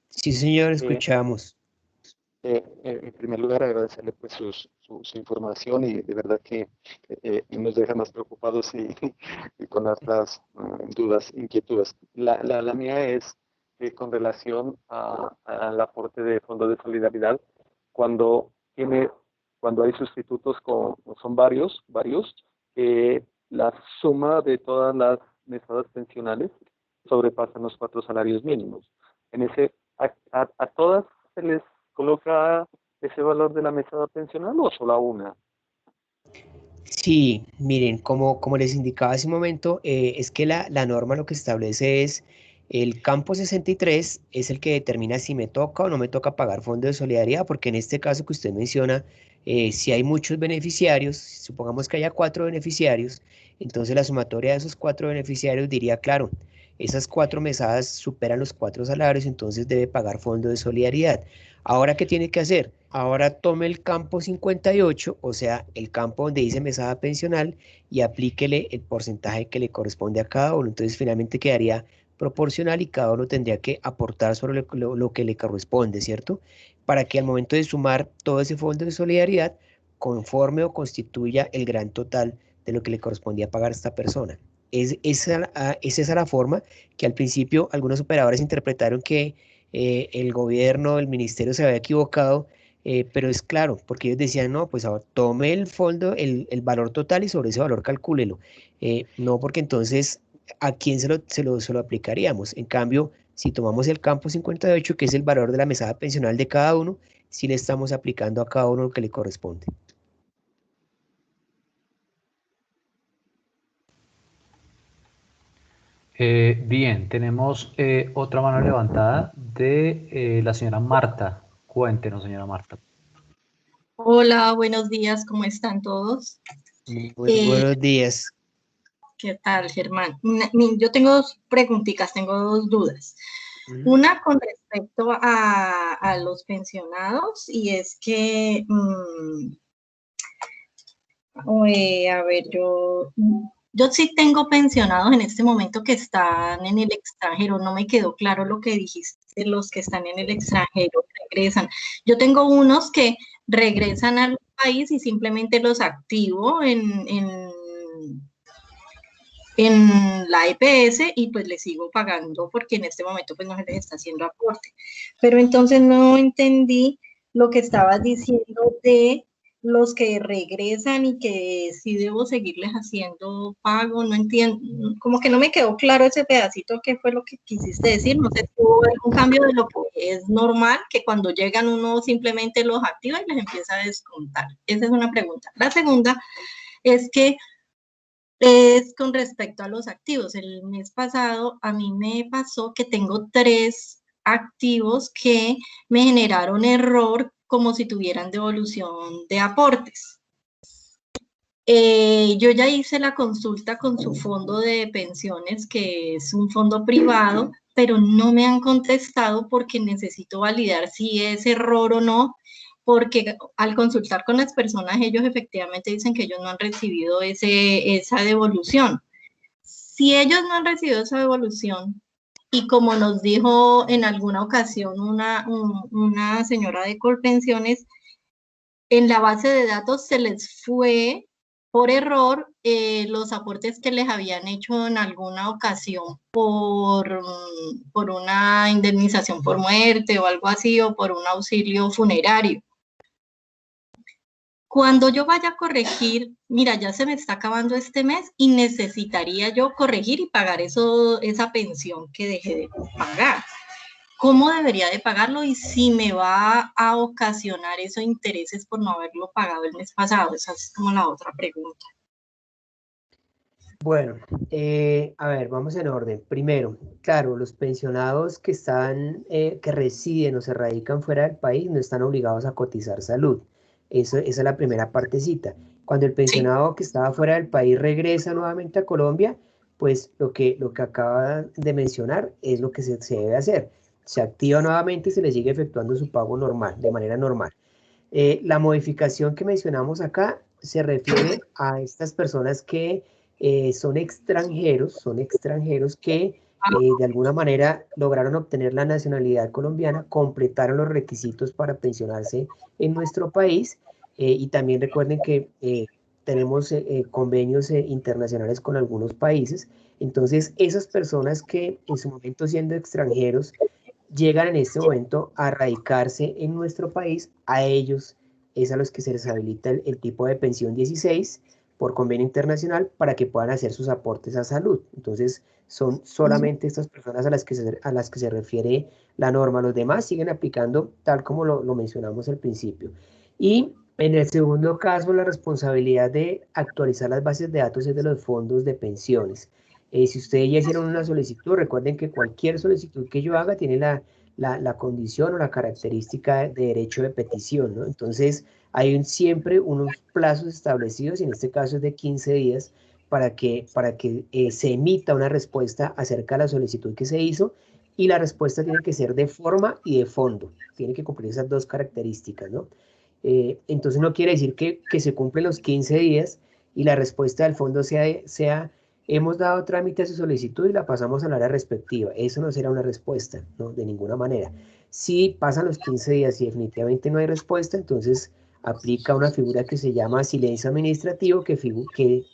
Speaker 2: Sí, señor, escuchamos.
Speaker 6: En primer lugar, agradecerle pues su información y de verdad que nos deja más preocupados y con las dudas, inquietudes. La mía es con relación al aporte de Fondo de Solidaridad, cuando hay sustitutos, son varios, la suma de todas las mesadas pensionales sobrepasan los 4 salarios mínimos. A todas se les coloca ese valor de la mesada pensional o solo a una?
Speaker 2: Sí, miren, como les indicaba hace un momento, es que la norma lo que establece es el campo 63 es el que determina si me toca o no me toca pagar fondo de solidaridad, porque en este caso que usted menciona, si hay muchos beneficiarios, supongamos que haya 4 beneficiarios, entonces la sumatoria de esos 4 beneficiarios diría, claro, esas 4 mesadas superan los 4 salarios, entonces debe pagar fondo de solidaridad. Ahora, ¿qué tiene que hacer? Ahora tome el campo 58, o sea, el campo donde dice mesada pensional, y aplíquele el porcentaje que le corresponde a cada uno. Entonces, finalmente quedaría proporcional y cada uno tendría que aportar sobre lo que le corresponde, ¿cierto? Para que al momento de sumar todo ese fondo de solidaridad, conforme o constituya el gran total de lo que le correspondía pagar a esta persona. Es esa la forma que al principio algunos operadores interpretaron que el gobierno, el ministerio se había equivocado, pero es claro, porque ellos decían, no, pues ahora tome el fondo, el valor total y sobre ese valor calcúlelo. No, porque entonces, ¿a quién se lo aplicaríamos? En cambio, si tomamos el campo 58, que es el valor de la mesada pensional de cada uno, sí le estamos aplicando a cada uno lo que le corresponde.
Speaker 4: Bien, tenemos otra mano levantada de la señora Marta. Cuéntenos, señora Marta.
Speaker 7: Hola, buenos días, ¿cómo están todos?
Speaker 2: Buenos días.
Speaker 7: ¿Qué tal, Germán? Yo tengo dos preguntitas, tengo dos dudas. Una con respecto a los pensionados, y es que, a ver, yo sí tengo pensionados en este momento que están en el extranjero. No me quedó claro lo que dijiste, los que están en el extranjero regresan. Yo tengo unos que regresan al país y simplemente los activo en la EPS y pues les sigo pagando porque en este momento pues no se les está haciendo aporte. Pero entonces no entendí lo que estabas diciendo de los que regresan y que sí debo seguirles haciendo pago, no entiendo, como que no me quedó claro ese pedacito, qué fue lo que quisiste decir, no sé si hubo algún cambio de lo que es normal, que cuando llegan uno simplemente los activa y les empieza a descontar. Esa es una pregunta. La segunda es que es con respecto a los activos. El mes pasado a mí me pasó que tengo 3 activos que me generaron error como si tuvieran devolución de aportes. Yo ya hice la consulta con su fondo de pensiones, que es un fondo privado, pero no me han contestado porque necesito validar si es error o no, porque al consultar con las personas, ellos efectivamente dicen que ellos no han recibido esa devolución. Si ellos no han recibido esa devolución, y como nos dijo en alguna ocasión una señora de Colpensiones, en la base de datos se les fue por error los aportes que les habían hecho en alguna ocasión por una indemnización por muerte o algo así, o por un auxilio funerario. Cuando yo vaya a corregir, mira, ya se me está acabando este mes y necesitaría yo corregir y pagar esa pensión que dejé de pagar. ¿Cómo debería de pagarlo y si me va a ocasionar esos intereses por no haberlo pagado el mes pasado? Esa es como la otra pregunta.
Speaker 2: Bueno, a ver, vamos en orden. Primero, claro, los pensionados que que residen o se radican fuera del país no están obligados a cotizar salud. Esa es la primera partecita. Cuando el pensionado que estaba fuera del país regresa nuevamente a Colombia, pues lo que acaba de mencionar es lo que se debe hacer. Se activa nuevamente y se le sigue efectuando su pago normal, de manera normal. La modificación que mencionamos acá se refiere a estas personas que son extranjeros que de alguna manera lograron obtener la nacionalidad colombiana, completaron los requisitos para pensionarse en nuestro país, y también recuerden que tenemos convenios internacionales con algunos países. Entonces, esas personas que en su momento, siendo extranjeros, llegan en este momento a radicarse en nuestro país, a ellos es a los que se les habilita el tipo de pensión 16 por convenio internacional para que puedan hacer sus aportes a salud. Entonces, son solamente estas personas a las que se refiere la norma. Los demás siguen aplicando tal como lo mencionamos al principio. Y En el segundo caso, la responsabilidad de actualizar las bases de datos es de los fondos de pensiones. Si ustedes ya hicieron una solicitud, recuerden que cualquier solicitud que yo haga tiene la condición o la característica de derecho de petición, ¿no? Entonces, hay siempre unos plazos establecidos, y en este caso es de 15 días, para que se emita una respuesta acerca de la solicitud que se hizo, y la respuesta tiene que ser de forma y de fondo. Tiene que cumplir esas dos características, ¿no? Entonces no quiere decir que se cumplen los 15 días y la respuesta del fondo sea hemos dado trámite a su solicitud y la pasamos al área respectiva. Eso no será una respuesta, ¿no? De ninguna manera. Si pasan los 15 días y definitivamente no hay respuesta, entonces aplica una figura que se llama silencio administrativo, que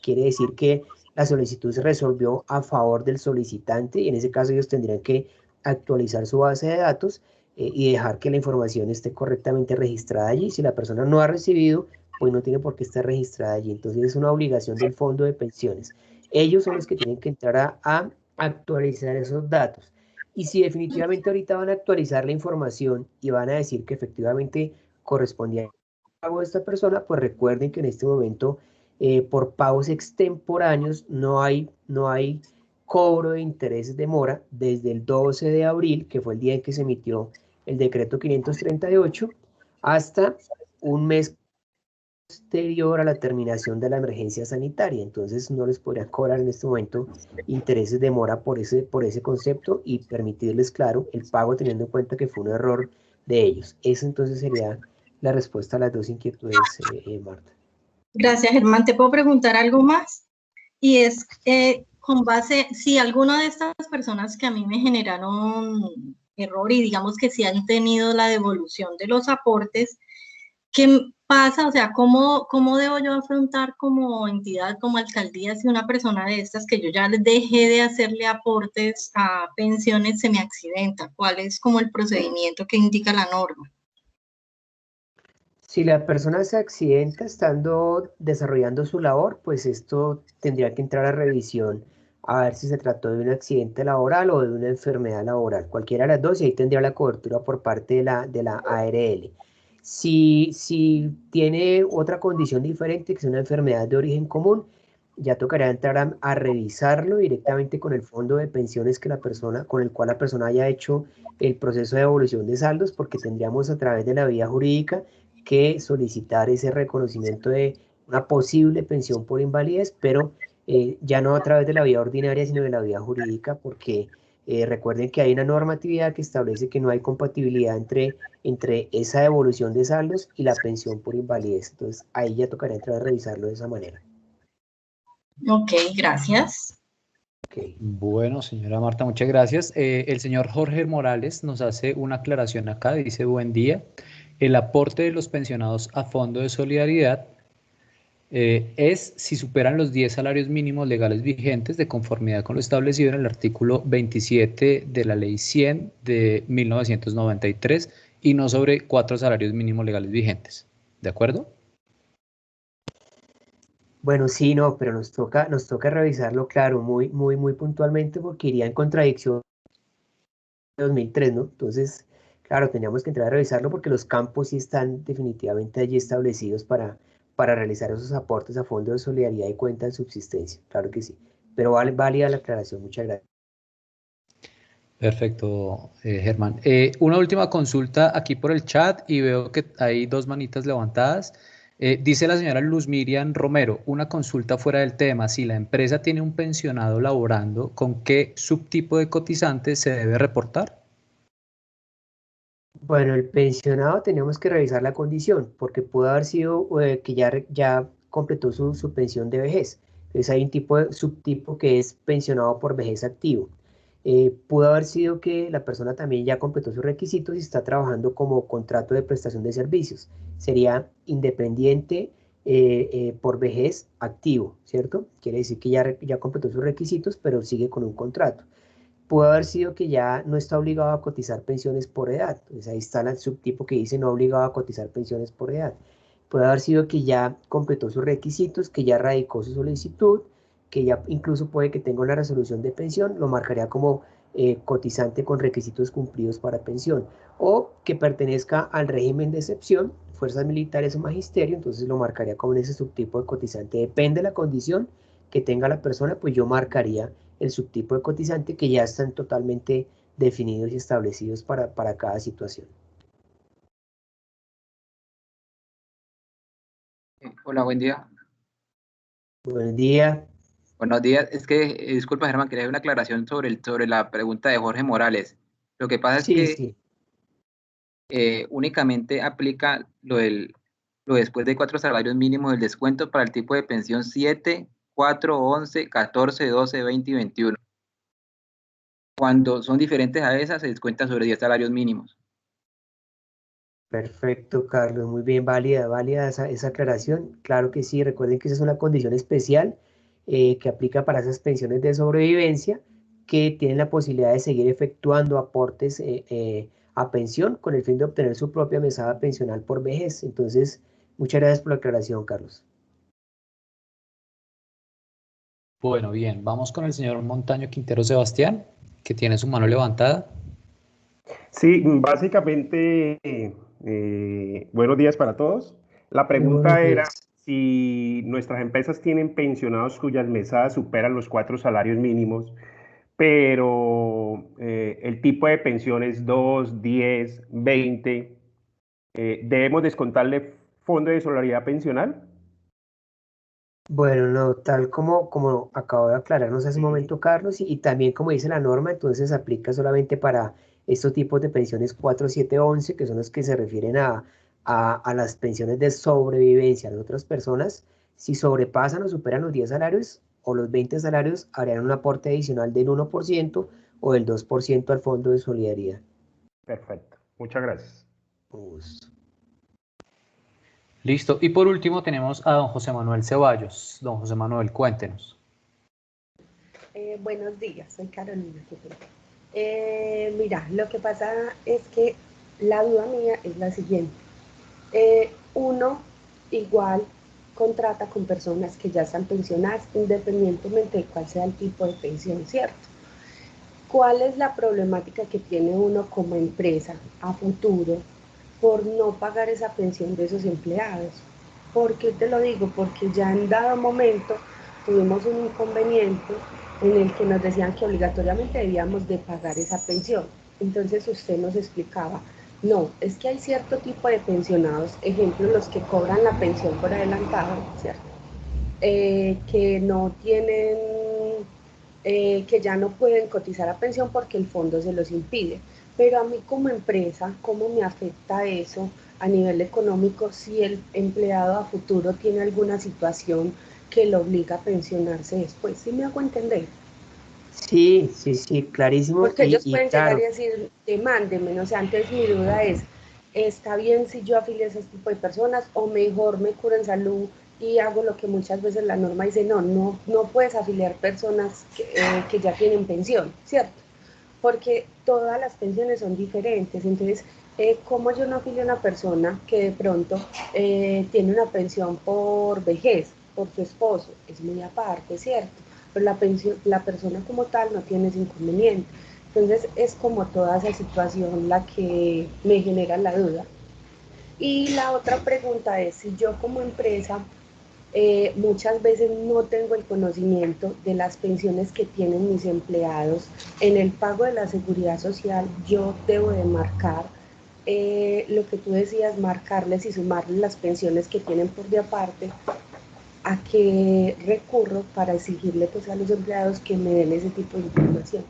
Speaker 2: quiere decir que la solicitud se resolvió a favor del solicitante, y en ese caso ellos tendrían que actualizar su base de datos y dejar que la información esté correctamente registrada allí. Si la persona no ha recibido, pues no tiene por qué estar registrada allí. Entonces es una obligación del fondo de pensiones. Ellos son los que tienen que entrar a actualizar esos datos. Y si definitivamente ahorita van a actualizar la información y van a decir que efectivamente correspondía al pago de esta persona, pues recuerden que en este momento por pagos extemporáneos no hay cobro de intereses de mora desde el 12 de abril, que fue el día en que se emitió el decreto 538, hasta un mes posterior a la terminación de la emergencia sanitaria. Entonces no les podrían cobrar en este momento intereses de mora por ese concepto, y permitirles, claro, el pago teniendo en cuenta que fue un error de ellos. Esa entonces sería la respuesta a las dos inquietudes, Marta.
Speaker 7: Gracias, Germán. ¿Te puedo preguntar algo más? Y es, con base, si alguna de estas personas que a mí me generaron error y digamos que si han tenido la devolución de los aportes, ¿qué pasa? O sea, ¿cómo debo yo afrontar como entidad, como alcaldía, si una persona de estas que yo ya dejé de hacerle aportes a pensiones se me accidenta? ¿Cuál es como el procedimiento que indica la norma?
Speaker 2: Si la persona se accidenta estando desarrollando su labor, pues esto tendría que entrar a revisión a ver si se trató de un accidente laboral o de una enfermedad laboral, cualquiera de las dos, y ahí tendría la cobertura por parte de la ARL. Si tiene otra condición diferente, que es una enfermedad de origen común, ya tocará entrar a revisarlo directamente con el fondo de pensiones con el cual la persona haya hecho el proceso de devolución de saldos, porque tendríamos a través de la vía jurídica que solicitar ese reconocimiento de una posible pensión por invalidez, pero ya no a través de la vía ordinaria, sino de la vía jurídica, porque recuerden que hay una normatividad que establece que no hay compatibilidad entre esa devolución de saldos y la pensión por invalidez. Entonces ahí ya tocará entrar a revisarlo de esa manera.
Speaker 7: Ok, gracias.
Speaker 2: Okay.
Speaker 4: Bueno, señora Marta, muchas gracias. El señor Jorge Morales nos hace una aclaración acá, dice: buen día. El aporte de los pensionados a Fondo de Solidaridad es si superan los 10 salarios mínimos legales vigentes de conformidad con lo establecido en el artículo 27 de la Ley 100 de 1993 y no sobre 4 salarios mínimos legales vigentes. ¿De acuerdo?
Speaker 2: Bueno, sí, no, pero nos toca revisarlo, claro, muy puntualmente, porque iría en contradicción de 2003, ¿no? Entonces, claro, teníamos que entrar a revisarlo porque los campos sí están definitivamente allí establecidos para realizar esos aportes a Fondo de Solidaridad y cuenta de subsistencia, claro que sí. Pero válida la aclaración, muchas gracias.
Speaker 4: Perfecto, Germán. Una última consulta aquí por el chat y veo que hay 2 manitas levantadas. Dice la señora Luz Miriam Romero: una consulta fuera del tema. Si la empresa tiene un pensionado laborando, ¿con qué subtipo de cotizante se debe reportar?
Speaker 2: Bueno, el pensionado tenemos que revisar la condición, porque puede haber sido que ya completó su pensión de vejez. Entonces hay un subtipo que es pensionado por vejez activo. Pudo haber sido que la persona también ya completó sus requisitos y está trabajando como contrato de prestación de servicios. Sería independiente por vejez activo, ¿cierto? Quiere decir que ya completó sus requisitos, pero sigue con un contrato. Puede haber sido que ya no está obligado a cotizar pensiones por edad. Entonces ahí está el subtipo que dice no obligado a cotizar pensiones por edad. Puede haber sido que ya completó sus requisitos, que ya radicó su solicitud, que ya incluso puede que tenga una resolución de pensión, lo marcaría como cotizante con requisitos cumplidos para pensión, o que pertenezca al régimen de excepción, fuerzas militares o magisterio, entonces lo marcaría como en ese subtipo de cotizante. Depende de la condición que tenga la persona, pues yo marcaría el subtipo de cotizante, que ya están totalmente definidos y establecidos para cada situación.
Speaker 8: Hola, buen día.
Speaker 2: Buen día.
Speaker 8: Buenos días. Es que, disculpa, Germán, quería hacer una aclaración sobre la pregunta de Jorge Morales. Lo que pasa es que únicamente aplica lo después de 4 salarios mínimos del descuento para el tipo de pensión 7, 4, 11, 14, 12, 20 y 21. Cuando son diferentes a esas, se descuentan sobre 10 salarios mínimos.
Speaker 2: Perfecto, Carlos, muy bien, válida esa aclaración. Claro que sí, recuerden que esa es una condición especial que aplica para esas pensiones de sobrevivencia que tienen la posibilidad de seguir efectuando aportes a pensión con el fin de obtener su propia mesada pensional por vejez. Entonces, muchas gracias por la aclaración, Carlos.
Speaker 4: Bueno, bien, vamos con el señor Montaño Quintero Sebastián, que tiene su mano levantada.
Speaker 9: Sí, básicamente, buenos días para todos. La pregunta era si nuestras empresas tienen pensionados cuyas mesadas superan los 4 salarios mínimos, pero el tipo de pensión es 2, 10, 20. ¿Debemos descontarle fondo de solidaridad pensional?
Speaker 2: Bueno, no, tal como acabo de aclararnos hace un momento, Carlos, y también como dice la norma, entonces aplica solamente para estos tipos de pensiones 4, 7, 11, que son los que se refieren a las pensiones de sobrevivencia de otras personas. Si sobrepasan o superan los 10 salarios o los 20 salarios, harían un aporte adicional del 1% o del 2% al Fondo de Solidaridad.
Speaker 9: Perfecto, muchas gracias.
Speaker 4: Listo. Y por último tenemos a don José Manuel Ceballos. Don José Manuel, cuéntenos.
Speaker 10: Buenos días, soy Carolina. Mira, lo que pasa es que la duda mía es la siguiente. Uno igual contrata con personas que ya están pensionadas, independientemente de cuál sea el tipo de pensión, ¿cierto? ¿Cuál es la problemática que tiene uno como empresa a futuro por no pagar esa pensión de esos empleados? ¿Por qué te lo digo? Porque ya en dado momento tuvimos un inconveniente en el que nos decían que obligatoriamente debíamos de pagar esa pensión. Entonces usted nos explicaba, no, es que hay cierto tipo de pensionados, ejemplo, los que cobran la pensión por adelantado, ¿cierto? Que no tienen, que ya no pueden cotizar a pensión porque el fondo se los impide. Pero a mí como empresa, ¿cómo me afecta eso a nivel económico si el empleado a futuro tiene alguna situación que lo obliga a pensionarse después? ¿Sí me hago entender?
Speaker 2: Sí, clarísimo.
Speaker 10: Porque ellos pueden llegar y decir, demándeme, o sea, antes mi duda es, ¿está bien si yo afilio a ese tipo de personas o mejor me curo en salud y hago lo que muchas veces la norma dice, no puedes afiliar personas que ya tienen pensión, ¿cierto? Porque todas las pensiones son diferentes, entonces, ¿cómo yo no afilio a una persona que de pronto tiene una pensión por vejez, por su esposo? Es muy aparte, ¿cierto? Pero la persona como tal no tiene ese inconveniente. Entonces es como toda esa situación la que me genera la duda. Y la otra pregunta es, si yo como empresa muchas veces no tengo el conocimiento de las pensiones que tienen mis empleados, en el pago de la seguridad social yo debo de marcar lo que tú decías, marcarles y sumarles las pensiones que tienen por de aparte. ¿A qué recurro para exigirle pues, a los empleados que me den ese tipo de información?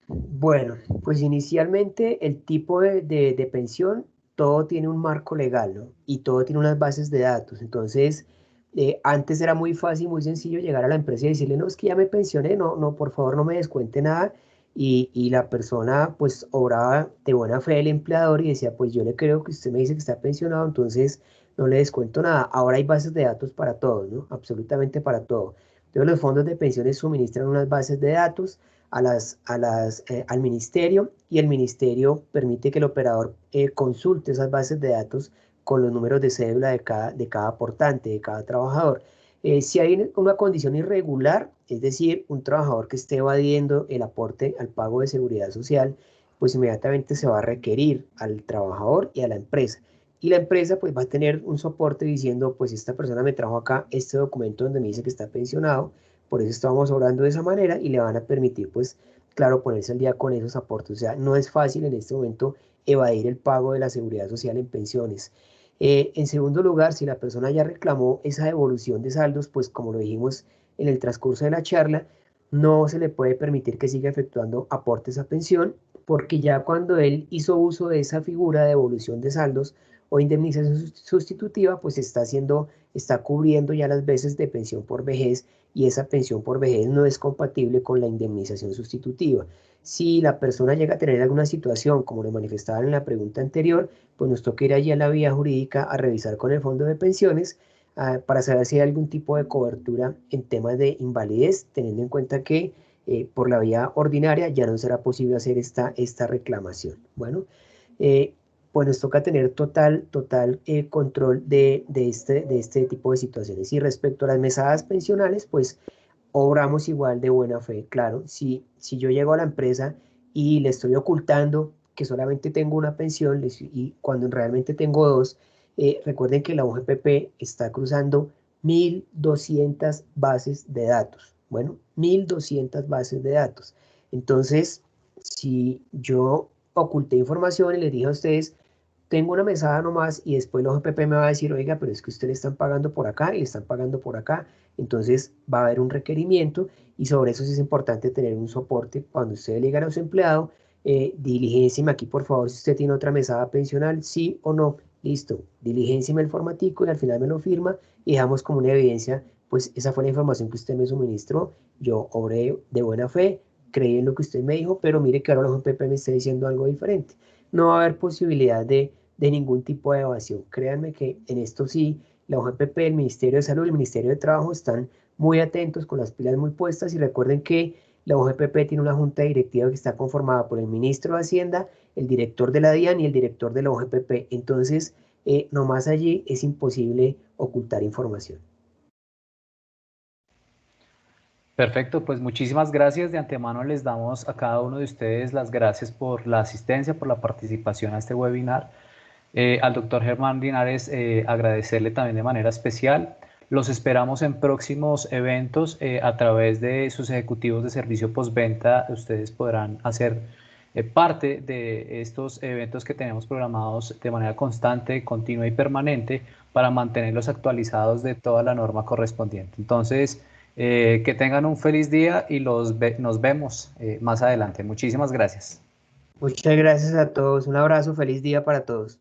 Speaker 2: Bueno, pues inicialmente el tipo de pensión, todo tiene un marco legal, ¿no? Y todo tiene unas bases de datos. Entonces, antes era muy fácil, muy sencillo llegar a la empresa y decirle, no, es que ya me pensioné, no, por favor no me descuente nada. Y la persona pues obraba de buena fe el empleador y decía, pues yo le creo que usted me dice que está pensionado, entonces no le descuento nada. Ahora hay bases de datos para todos, ¿no? Absolutamente para todo. Entonces los fondos de pensiones suministran unas bases de datos al ministerio, y el ministerio permite que el operador consulte esas bases de datos con los números de cédula de cada aportante, de cada trabajador. Si hay una condición irregular, es decir, un trabajador que esté evadiendo el aporte al pago de seguridad social, pues inmediatamente se va a requerir al trabajador y a la empresa. Y la empresa pues va a tener un soporte diciendo, pues esta persona me trajo acá este documento donde me dice que está pensionado, por eso estamos obrando de esa manera y le van a permitir pues, claro, ponerse al día con esos aportes. O sea, no es fácil en este momento evadir el pago de la seguridad social en pensiones. En segundo lugar, si la persona ya reclamó esa devolución de saldos, pues como lo dijimos en el transcurso de la charla, no se le puede permitir que siga efectuando aportes a pensión, porque ya cuando él hizo uso de esa figura de devolución de saldos o indemnización sustitutiva, pues está cubriendo ya las veces de pensión por vejez, y esa pensión por vejez no es compatible con la indemnización sustitutiva. Si la persona llega a tener alguna situación, como lo manifestaban en la pregunta anterior, pues nos toca ir allí a la vía jurídica a revisar con el fondo de pensiones para saber si hay algún tipo de cobertura en temas de invalidez, teniendo en cuenta que por la vía ordinaria ya no será posible hacer esta reclamación. Bueno, pues nos toca tener total control de este tipo de situaciones. Y respecto a las mesadas pensionales, pues obramos igual de buena fe. Claro, si yo llego a la empresa y le estoy ocultando que solamente tengo una pensión y cuando realmente tengo dos, recuerden que la UGPP está cruzando 1.200 bases de datos. Bueno, 1.200 bases de datos. Entonces, si yo oculté información y les dije a ustedes, tengo una mesada nomás, y después la OGPP me va a decir, oiga, pero es que ustedes le están pagando por acá y le están pagando por acá, entonces va a haber un requerimiento, y sobre eso sí es importante tener un soporte. Cuando ustedes le digan a su empleado, diligencieme aquí por favor si usted tiene otra mesada pensional, sí o no, listo, diligencieme el formatico y al final me lo firma y dejamos como una evidencia, pues esa fue la información que usted me suministró, yo obré de buena fe, creí en lo que usted me dijo, pero mire que ahora la OGPP me está diciendo algo diferente. No va a haber posibilidad de ningún tipo de evasión. Créanme que en esto sí, la OGPP, el Ministerio de Salud y el Ministerio de Trabajo están muy atentos, con las pilas muy puestas, y recuerden que la OGPP tiene una junta directiva que está conformada por el ministro de Hacienda, el director de la DIAN y el director de la OGPP. Entonces, nomás allí es imposible ocultar información.
Speaker 4: Perfecto, pues muchísimas gracias. De antemano les damos a cada uno de ustedes las gracias por la asistencia, por la participación a este webinar. Al doctor Germán Linares agradecerle también de manera especial. Los esperamos en próximos eventos a través de sus ejecutivos de servicio postventa. Ustedes podrán hacer parte de estos eventos que tenemos programados de manera constante, continua y permanente para mantenerlos actualizados de toda la norma correspondiente. Entonces, que tengan un feliz día y nos vemos más adelante. Muchísimas gracias.
Speaker 2: Muchas gracias a todos. Un abrazo, feliz día para todos.